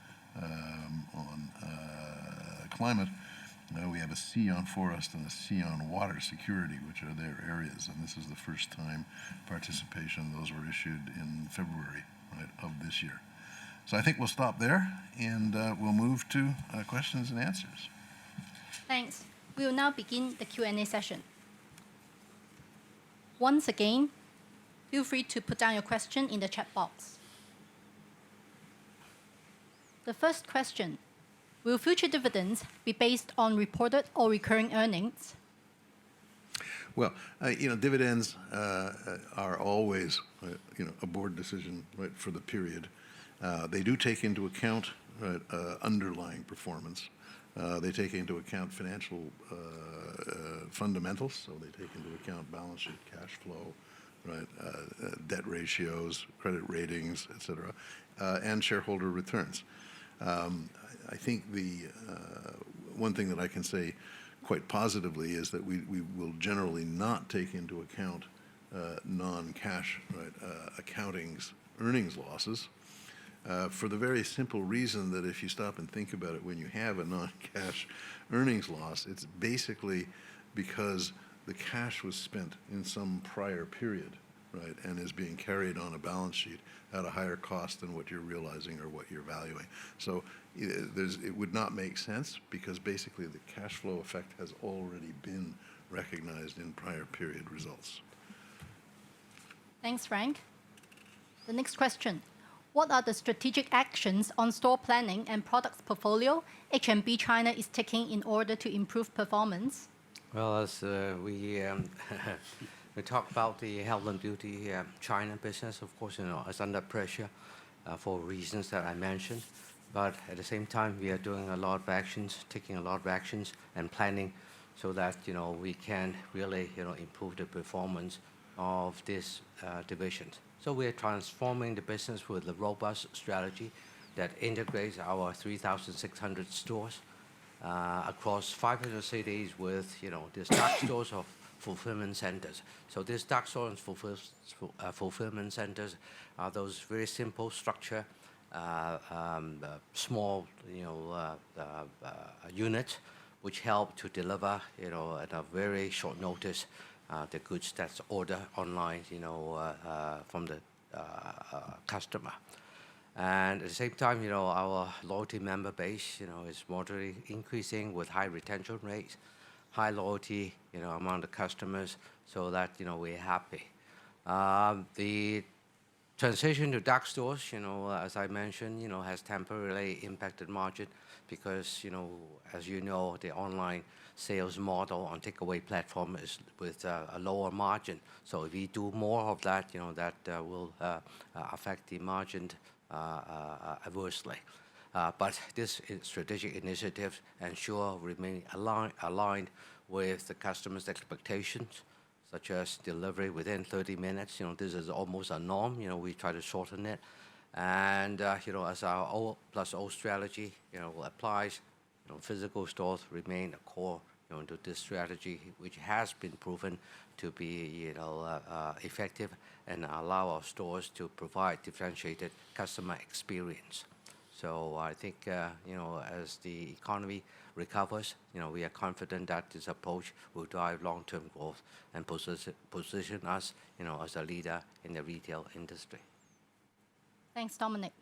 climate. We have a C on forest and a C on water security, which are their areas, and this is the first time participation. Those were issued in February, right, of this year. So I think we'll stop there, and we'll move to questions and answers. Thanks. We will now begin the Q&A session. Once again, feel free to put down your question in the chat box. The first question: will future dividends be based on reported or recurring earnings? Well, dividends are always, a board decision, right, for the period. They do take into account, right, underlying performance. They take into account financial fundamentals, so they take into account balance sheet, cash flow, right, debt ratios, credit ratings, et cetera, and shareholder returns. I think the one thing that I can say quite positively is that we will generally not take into account non-cash, right, accounting's earnings losses, for the very simple reason that if you stop and think about it, when you have a non-cash earnings loss, it's basically because the cash was spent in some prior period, right, and is being carried on a balance sheet at a higher cost than what you're realizing or what you're valuing. So it would not make sense, because basically the cash flow effect has already been recognized in prior period results. Thanks, Frank. The next question: what are the strategic actions on store planning and products portfolio H&B China is taking in order to improve performance? Well, as we talk about the health and beauty China business, of course, it's under pressure for reasons that I mentioned. But at the same time, we are doing a lot of actions, taking a lot of actions and planning so that, we can really, improve the performance of this division. So we're transforming the business with a robust strategy that integrates our 3,600 stores across 500 cities with, these dark stores of fulfillment centers. So these dark stores and fulfillment centers are those very simple structure, small, units, which help to deliver, at a very short notice, the goods that's ordered online, from the customer. And at the same time, our loyalty member base, is moderately increasing with high retention rates, high loyalty, among the customers, so that, we're happy. The transition to dark stores, as I mentioned, has temporarily impacted margin because, as you know, the online sales model on takeaway platform is with a lower margin. So if we do more of that, that will affect the margin adversely. But this strategic initiative ensure remain aligned with the customer's expectations, such as delivery within 30 minutes. This is almost a norm. We try to shorten it. And, as our O+O strategy, applies, physical stores remain a core, to this strategy, which has been proven to be, effective and allow our stores to provide differentiated customer experience. So I think, as the economy recovers, we are confident that this approach will drive long-term growth and position us, as a leader in the retail industry. Thanks, Dominic.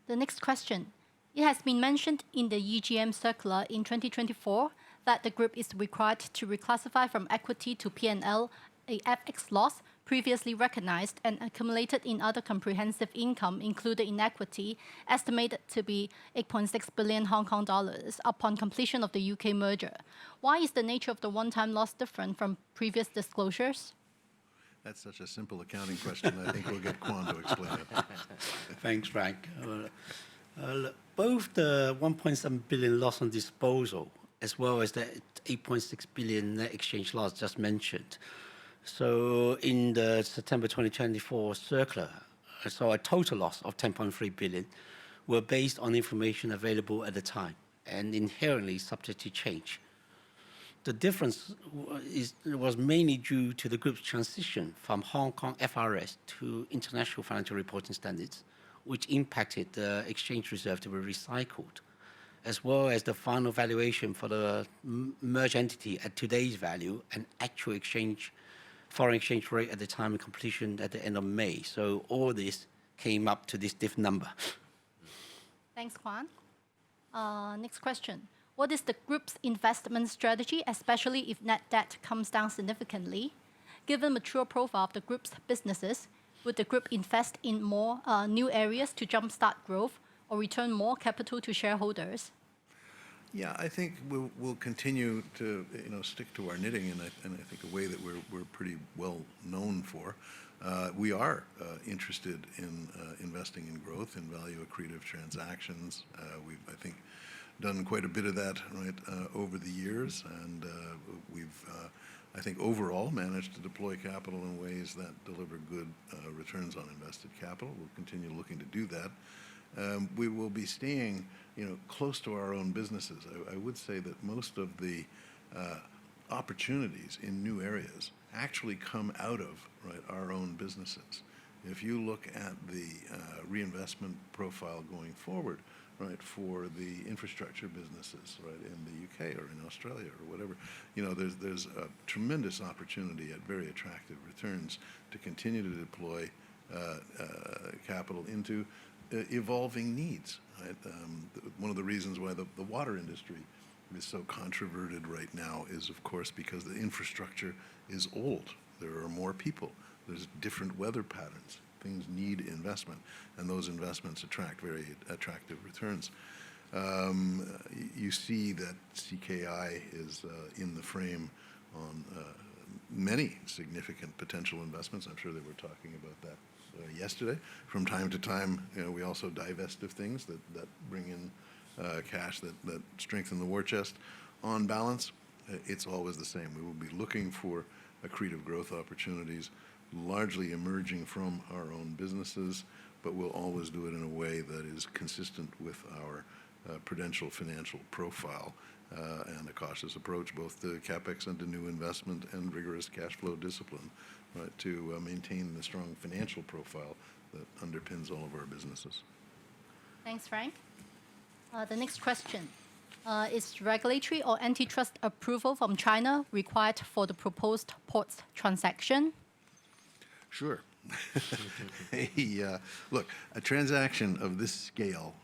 The next question: it has been mentioned in the EGM circular in 2024 that the group is required to reclassify from equity to P&L a FX loss previously recognized and accumulated in other comprehensive income included in equity, estimated to be 8.6 billion Hong Kong dollars upon completion of the UK merger. Why is the nature of the one-time loss different from previous disclosures? That's such a simple accounting question. I think we'll get Quan to explain it. Thanks, Frank. Both the 1.7 billion loss on disposal as well as the 8.6 billion net exchange loss just mentioned. So in the September 2024 circular, I saw a total loss of 10.3 billion, were based on information available at the time and inherently subject to change. The difference was mainly due to the group's transition from Hong Kong FRS to International Financial Reporting Standards, which impacted the exchange reserve to be recycled, as well as the final valuation for the merged entity at today's value and actual foreign exchange rate at the time of completion at the end of May. So all this came up to this different number. Thanks, Kwan. Next question. What is the group's investment strategy, especially if net debt comes down significantly? Given mature profile of the group's businesses, would the group invest in more new areas to jumpstart growth or return more capital to shareholders? Yeah, I think we'll continue to stick to our knitting, and I think a way that we're pretty well known for. We are interested in investing in growth and value accretive transactions. We've, I think, done quite a bit of that over the years, and we've I think overall managed to deploy capital in ways that deliver good returns on invested capital. We'll continue looking to do that. We will be staying close to our own businesses. I would say that most of the opportunities in new areas actually come out of our own businesses. If you look at the reinvestment profile going forward, for the infrastructure businesses, in the UK or in Australia or whatever, there's a tremendous opportunity at very attractive returns to continue to deploy capital into evolving needs. One of the reasons why the water industry is so controverted right now is, of course, because the infrastructure is old. There are more people. There's different weather patterns. Things need investment, and those investments attract very attractive returns. You see that CKI is in the frame on many significant potential investments. I'm sure they were talking about that yesterday. From time to time, we also divest of things that bring in cash that strengthen the war chest. On balance, it's always the same. We will be looking for accretive growth opportunities, largely emerging from our own businesses, but we'll always do it in a way that is consistent with our prudential financial profile and a cautious approach both to capex and to new investment and rigorous cash flow discipline, to maintain the strong financial profile that underpins all of our businesses. Thanks, Frank. The next question. Is regulatory or antitrust approval from China required for the proposed ports transaction? Sure. Look, a transaction of this scale,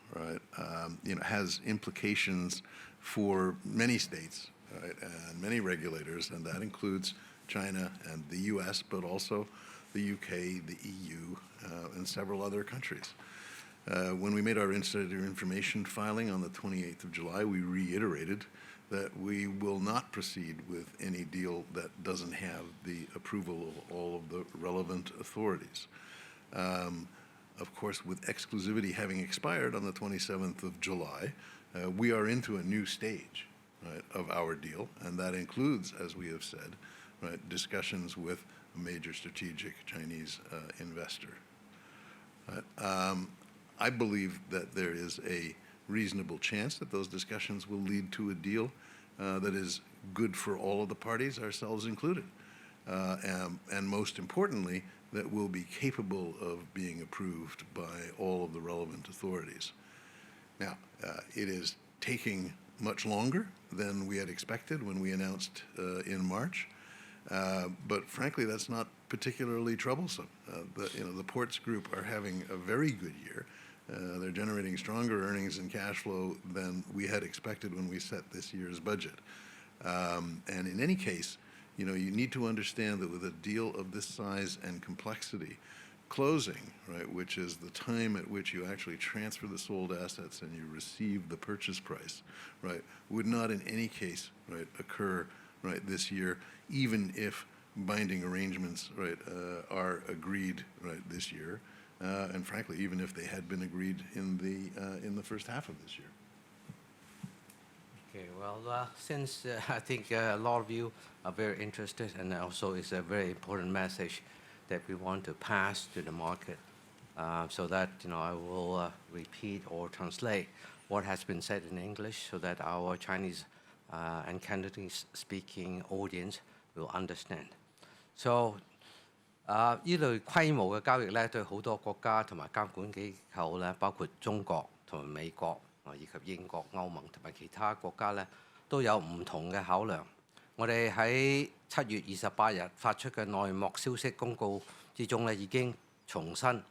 has implications for many states, and many regulators, and that includes China and the U.S., but also the UK, the EU, and several other countries. When we made our insider information filing on the 28th of July, we reiterated that we will not proceed with any deal that doesn't have the approval of all of the relevant authorities. Of course, with exclusivity having expired on the 27th of July, we are into a new stage of our deal, and that includes, as we have said, discussions with a major strategic Chinese investor. I believe that there is a reasonable chance that those discussions will lead to a deal that is good for all of the parties, ourselves included. And most importantly, that will be capable of being approved by all of the relevant authorities. Now, it is taking much longer than we had expected when we announced in March. But frankly, that's not particularly troublesome. The ports group are having a very good year. They're generating stronger earnings and cash flow than we had expected when we set this year's budget. And in any case, you need to understand that with a deal of this size and complexity, closing, which is the time at which you actually transfer the sold assets and you receive the purchase price, would not in any case, occur, this year, even if binding arrangements, are agreed, this year. And frankly, even if they had been agreed in the first half of this year. Okay, well, since I think a lot of you are very interested, and also it's a very important message that we want to pass to the market. so that I will repeat or translate what has been said in English so that our Chinese and Cantonese-speaking audience will understand. So 呢類規模嘅交易咧，對好多國家同埋監管機構咧，包括中國同埋美國以及英國、歐盟同埋其他國家咧，都有唔同嘅考量。我哋喺7月28日發出嘅內幕消息公告之中咧，已經重申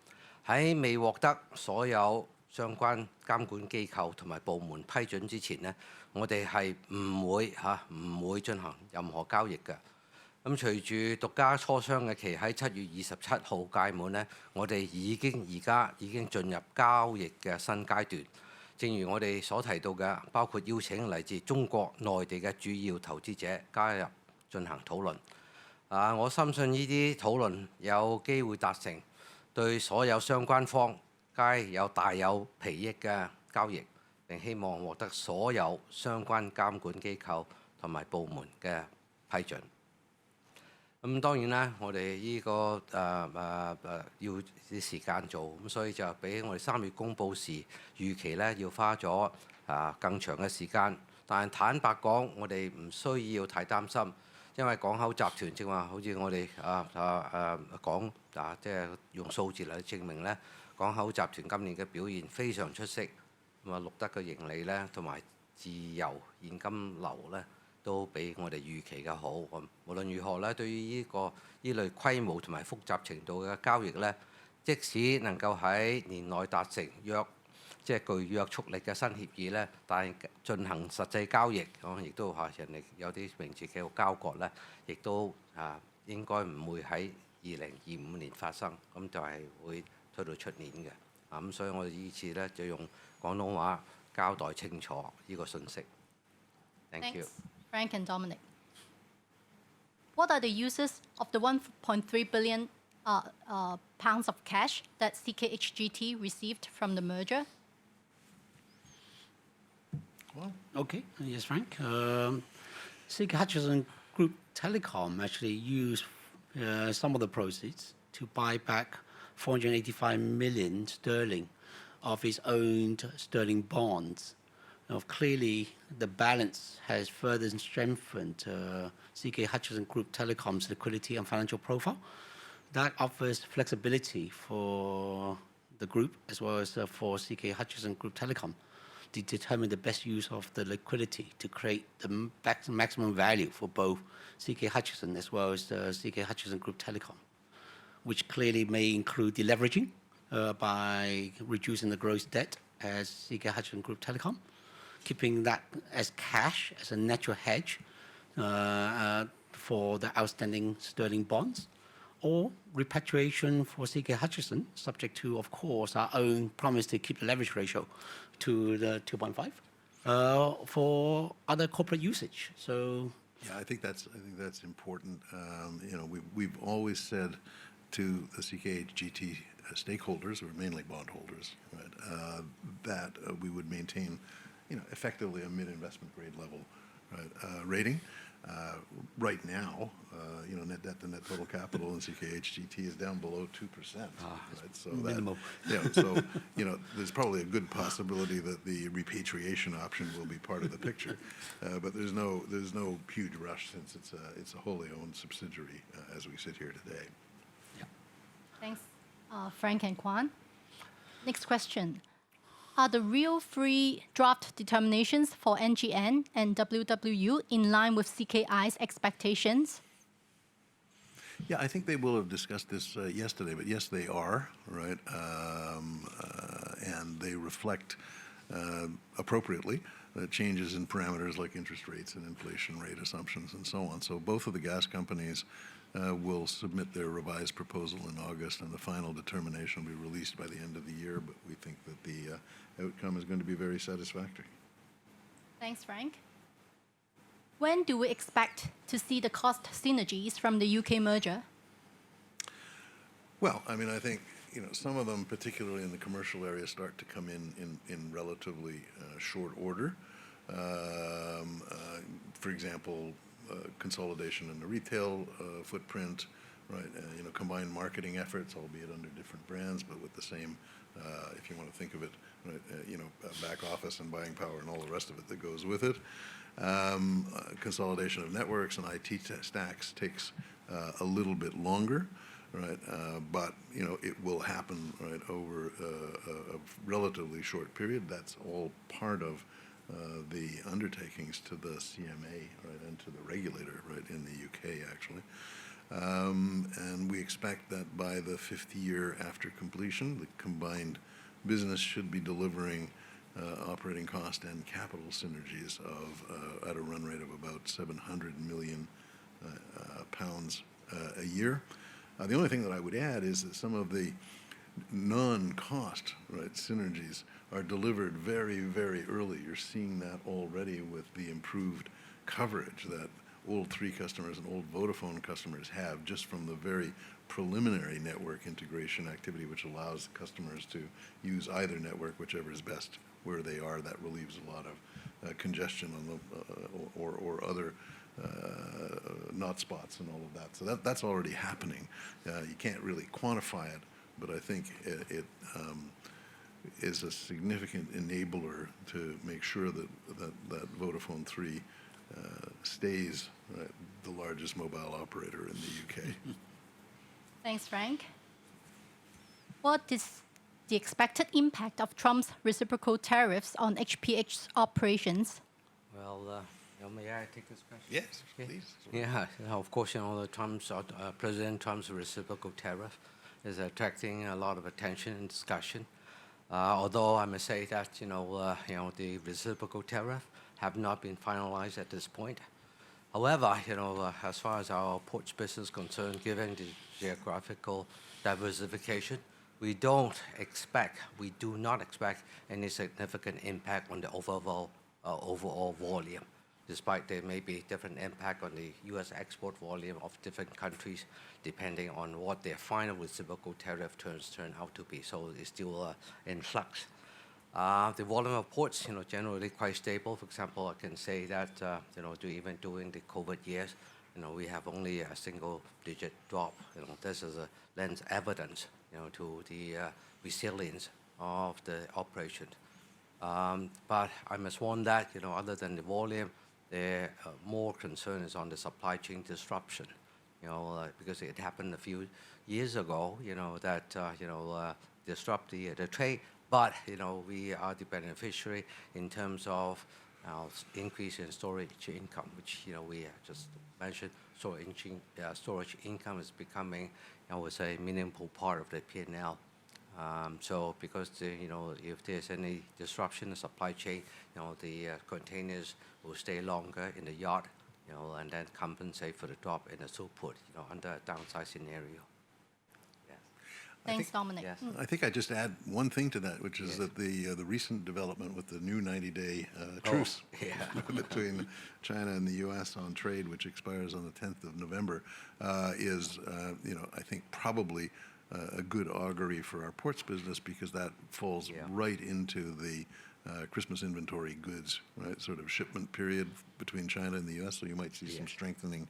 喺未獲得所有相關監管機構同埋部門批准之前咧，我哋係唔會進行任何交易嘅。咁隨住獨家磋商嘅期喺7月27號屆滿咧，我哋而家已經進入交易嘅新階段。正如我哋所提到嘅，包括邀請嚟自中國內地嘅主要投資者加入進行討論。我深信呢啲討論有機會達成對所有相關方皆有大有裨益嘅交易，並希望獲得所有相關監管機構同埋部門嘅批准。咁當然啦，我哋呢個要啲時間做，咁所以就比我哋3月公佈時預期咧要花咗更長嘅時間。但係坦白講，我哋唔需要太擔心，因為港口集團正話好似我哋講即係用數字嚟證明咧，港口集團今年嘅表現非常出色，咁錄得嘅盈利咧同埋自由現金流咧，都比我哋預期嘅好。無論如何咧，對於呢類規模同埋複雜程度嘅交易咧，即使能夠喺年內達成即係具約束力嘅新協議咧，但係進行實際交易，亦都人哋有啲名詞叫交割咧，亦都應該唔會喺2025年發生，咁就係會推到出年嘅。咁所以我哋呢次咧就用廣東話交代清楚呢個信息。Thank you. Frank and Dominic. What are the uses of the 1.3 billion pounds of cash that CKHGT received from the merger? Okay, yes, Frank. CK Hutchison Group Telecom actually used some of the proceeds to buy back 485 million sterling of its owned sterling bonds. Now, clearly, the balance has further strengthened CK Hutchison Group Telecom's liquidity and financial profile. That offers flexibility for the group as well as for CK Hutchison Group Telecom to determine the best use of the liquidity to create the maximum value for both CK Hutchison as well as CK Hutchison Group Telecom, which clearly may include deleveraging by reducing the gross debt as CK Hutchison Group Telecom, keeping that as cash as a natural hedge for the outstanding sterling bonds, or repatriation for CK Hutchison, subject to, of course, our own promise to keep the leverage ratio to the 2.5 for other corporate usage. So, yeah, I think that's important. We've always said to the CKHGT stakeholders, or mainly bondholders, right, that we would maintain, effectively a mid-investment grade level, right, rating. Right now, net debt to net total capital in CKHGT is down below 2%. Right? So minimal. There's probably a good possibility that the repatriation option will be part of the picture, but there's no huge rush since it's a wholly owned subsidiary as we sit here today. Yeah. Thanks, Frank and Kwan. Next question. Are the real free draft determinations for NGN and WWU in line with CKI's expectations? Yeah, I think they will have discussed this yesterday, but yes, they are, right? And they reflect appropriately changes in parameters like interest rates and inflation rate assumptions and so on. So both of the gas companies will submit their revised proposal in August, and the final determination will be released by the end of the year, but we think that the outcome is going to be very satisfactory. Thanks, Frank. When do we expect to see the cost synergies from the UK merger? Well, I mean, I think some of them, particularly in the commercial area, start to come in relatively short order. For example, consolidation in the retail footprint, right? Combined marketing efforts, albeit under different brands, but with the same, if you want to think of it, right, back office and buying power and all the rest of it that goes with it. Consolidation of networks and IT stacks takes a little bit longer, right? But it will happen, right, over a relatively short period. That's all part of the undertakings to the CMA, right, and to the regulator, right, in the UK actually. And we expect that by the 5th year after completion, the combined business should be delivering operating cost and capital synergies of at a run rate of about 700 million pounds a year. The only thing that I would add is that some of the non-cost, right, synergies are delivered very, very early. You're seeing that already with the improved coverage that old Three customers and old Vodafone customers have just from the very preliminary network integration activity, which allows customers to use either network, whichever is best where they are. That relieves a lot of congestion on the or other not spots and all of that. So that's already happening. You can't really quantify it, but I think it is a significant enabler to make sure that Vodafone 3 stays the largest mobile operator in the UK. Thanks, Frank. What is the expected impact of Trump's reciprocal tariffs on HPH's operations? Well, may I take this question? Yes, please. Yeah, of course, President Trump's reciprocal tariff is attracting a lot of attention and discussion. Although I must say that the reciprocal tariff have not been finalized at this point. However, as far as our ports business is concerned, given the geographical diversification, we do not expect any significant impact on the overall volume, despite there may be different impact on the U.S. export volume of different countries, depending on what their final reciprocal tariff turn out to be. So it's still in flux. The volume of ports, generally quite stable. For example, I can say that, even during the COVID years, we have only a single-digit drop. This is a lends evidence, to the resilience of the operation. But I must warn that, other than the volume, the more concern is on the supply chain disruption. Because it happened a few years ago, that disrupt the trade. But we are the beneficiary in terms of increase in storage income, which we just mentioned. Storage income is becoming, I would say, a meaningful part of the P&L. So because if there's any disruption in the supply chain, the containers will stay longer in the yard, and then compensate for the drop in the throughput, under a downside scenario. Thanks, Dominic. Yes. I think I just add one thing to that, which is that the recent development with the new 90-day truce between China and the U.S. on trade, which expires on the 10th of November, is, I think probably a good augury for our ports business, because that falls right into the Christmas inventory goods, right, sort of shipment period between China and the U.S. So you might see some strengthening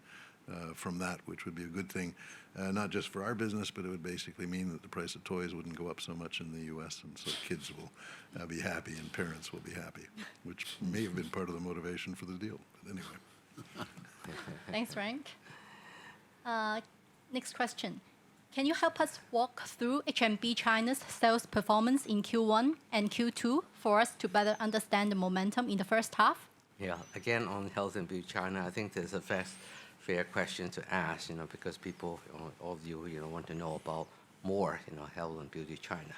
from that, which would be a good thing, not just for our business, but it would basically mean that the price of toys wouldn't go up so much in the U.S., and so kids will be happy and parents will be happy, which may have been part of the motivation for the deal. But anyway. Thanks, Frank. Next question. Can you help us walk through HMB China's sales performance in Q1 and Q2 for us to better understand the momentum in the first half? Yeah, again, on Health and Beauty China, I think there's a fair question to ask, because people, all of you, want to know about more, Health and Beauty China.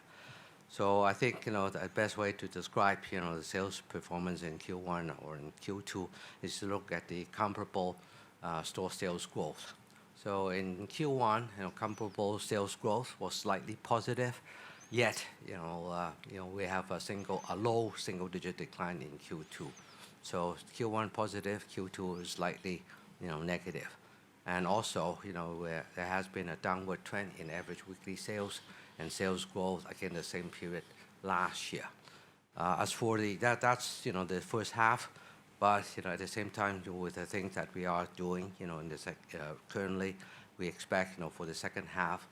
So I think, the best way to describe, the sales performance in Q1 or in Q2 is to look at the comparable store sales growth. So in Q1, comparable sales growth was slightly positive, yet, we have a low single-digit decline in Q2. So Q1 positive, Q2 is slightly negative. And also, there has been a downward trend in average weekly sales and sales growth again the same period last year. As for that's the first half, but at the same time, with the things that we are doing, in the currently, we expect, for the second half,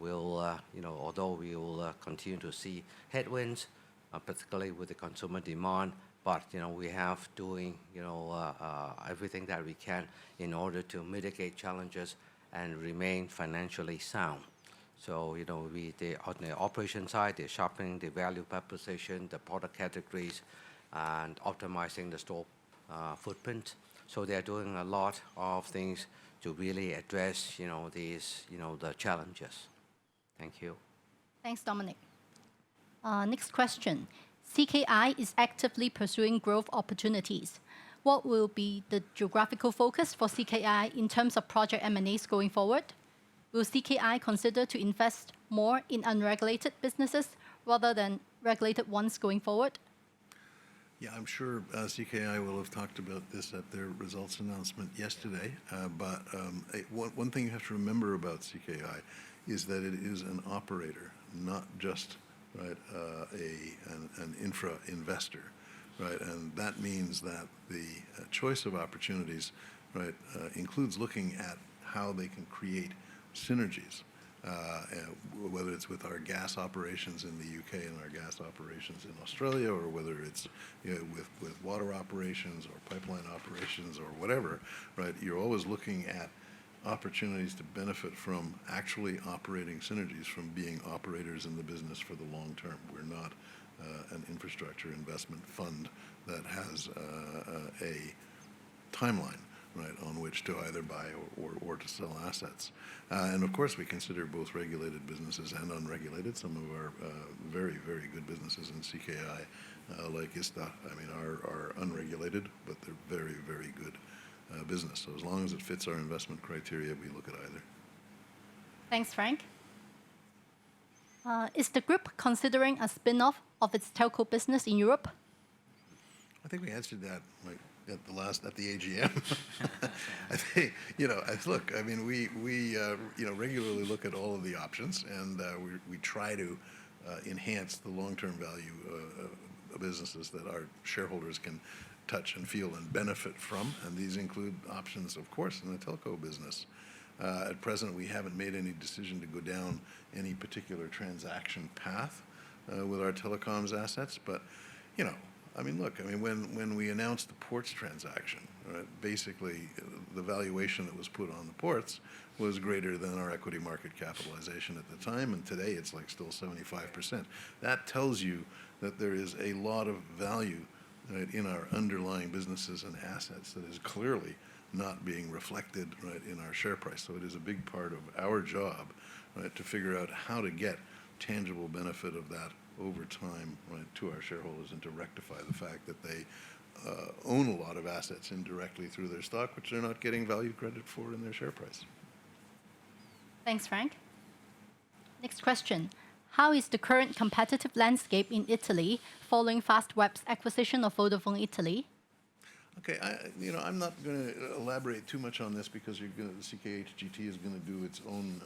we'll, although we will continue to see headwinds, particularly with the consumer demand, but, we have doing, everything that we can in order to mitigate challenges and remain financially sound. So, on the operation side, they're sharpening the value proposition, the product categories, and optimizing the store footprint. So they're doing a lot of things to really address, these, the challenges. Thank you. Thanks, Dominic. Next question. CKI is actively pursuing growth opportunities. What will be the geographical focus for CKI in terms of project M&As going forward? Will CKI consider to invest more in unregulated businesses rather than regulated ones going forward? Yeah, I'm sure CKI will have talked about this at their results announcement yesterday. But one thing you have to remember about CKI is that it is an operator, not just an infra investor, right? And that means that the choice of opportunities, includes looking at how they can create synergies, whether it's with our gas operations in the UK and our gas operations in Australia, or whether it's with water operations or pipeline operations or whatever, right? You're always looking at opportunities to benefit from actually operating synergies from being operators in the business for the long term. We're not an infrastructure investment fund that has a timeline, right, on which to either buy or to sell assets. And of course, we consider both regulated businesses and unregulated. Some of our very, very good businesses in CKI, like ISTA, are unregulated, but they're very, very good business. So as long as it fits our investment criteria, we look at either. Thanks, Frank. Is the group considering a spin-off of its telco business in Europe? I think we answered that at the AGM. I think, look, we regularly look at all of the options, and we try to enhance the long-term value of businesses that our shareholders can touch and feel and benefit from, and these include options, of course, in the telco business. At present, we haven't made any decision to go down any particular transaction path with our telecoms assets, but, when we announced the ports transaction, right, basically the valuation that was put on the ports was greater than our equity market capitalization at the time, and today it's like still 75%. That tells you that there is a lot of value, right, in our underlying businesses and assets that is clearly not being reflected, right, in our share price. So it is a big part of our job, right, to figure out how to get tangible benefit of that over time, right, to our shareholders, and to rectify the fact that they own a lot of assets indirectly through their stock, which they're not getting value credit for in their share price. Thanks, Frank. Next question. How is the current competitive landscape in Italy following Fastweb's acquisition of Vodafone Italy? Okay, I'm not going to elaborate too much on this because CKHGT is going to do its own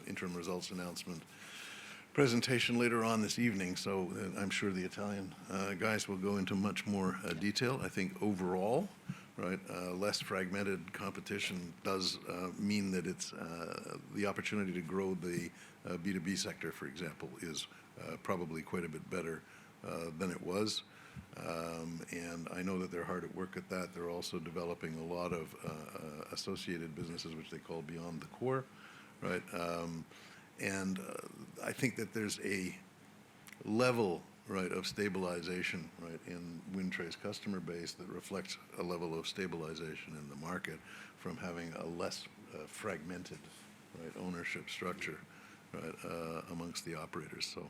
interim results announcement presentation later on this evening, so I'm sure the Italian guys will go into much more detail. I think overall, right, less fragmented competition does mean that it's the opportunity to grow the B2B sector, for example, is probably quite a bit better than it was. And I know that they're hard at work at that. They're also developing a lot of associated businesses, which they call beyond the core, right? And I think that there's a level, right, of stabilization, right, in Windtray's customer base that reflects a level of stabilization in the market from having a less fragmented, right, ownership structure, right, amongst the operators. So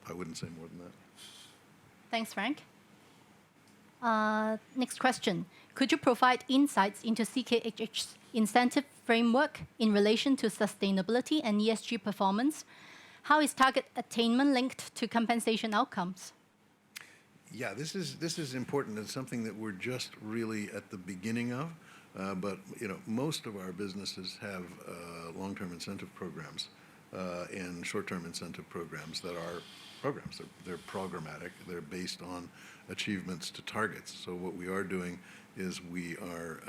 I wouldn't say more than that. Thanks, Frank. Next question. Could you provide insights into CKHH's incentive framework in relation to sustainability and ESG performance? How is target attainment linked to compensation outcomes? Yeah, this is important. It's something that we're just really at the beginning of. But most of our businesses have long-term incentive programs and short-term incentive programs that are programs. They're programmatic. They're based on achievements to targets. So what we are doing is we are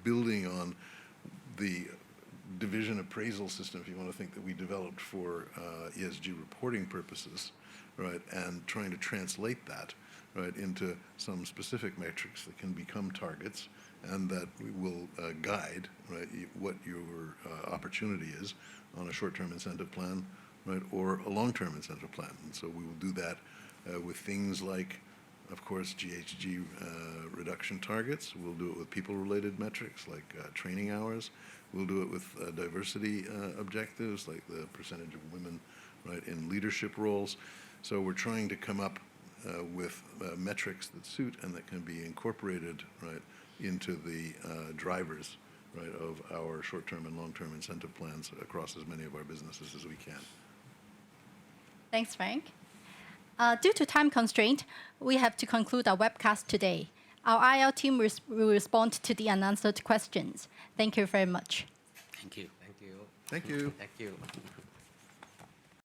building on the division appraisal system, if you want to think, that we developed for ESG reporting purposes, right, and trying to translate that, right, into some specific metrics that can become targets and that we will guide, right, what your opportunity is on a short-term incentive plan, right, or a long-term incentive plan. And so we will do that with things like, of course, GHG reduction targets. We'll do it with people-related metrics like training hours. We'll do it with diversity objectives like the percentage of women, right, in leadership roles. So we're trying to come up with metrics that suit and that can be incorporated, right, into the drivers, right, of our short-term and long-term incentive plans across as many of our businesses as we can. Thanks, Frank. Due to time constraint, we have to conclude our webcast today. Our IR team will respond to the unanswered questions. Thank you very much. Thank you. Thank you. Thank you. Thank you.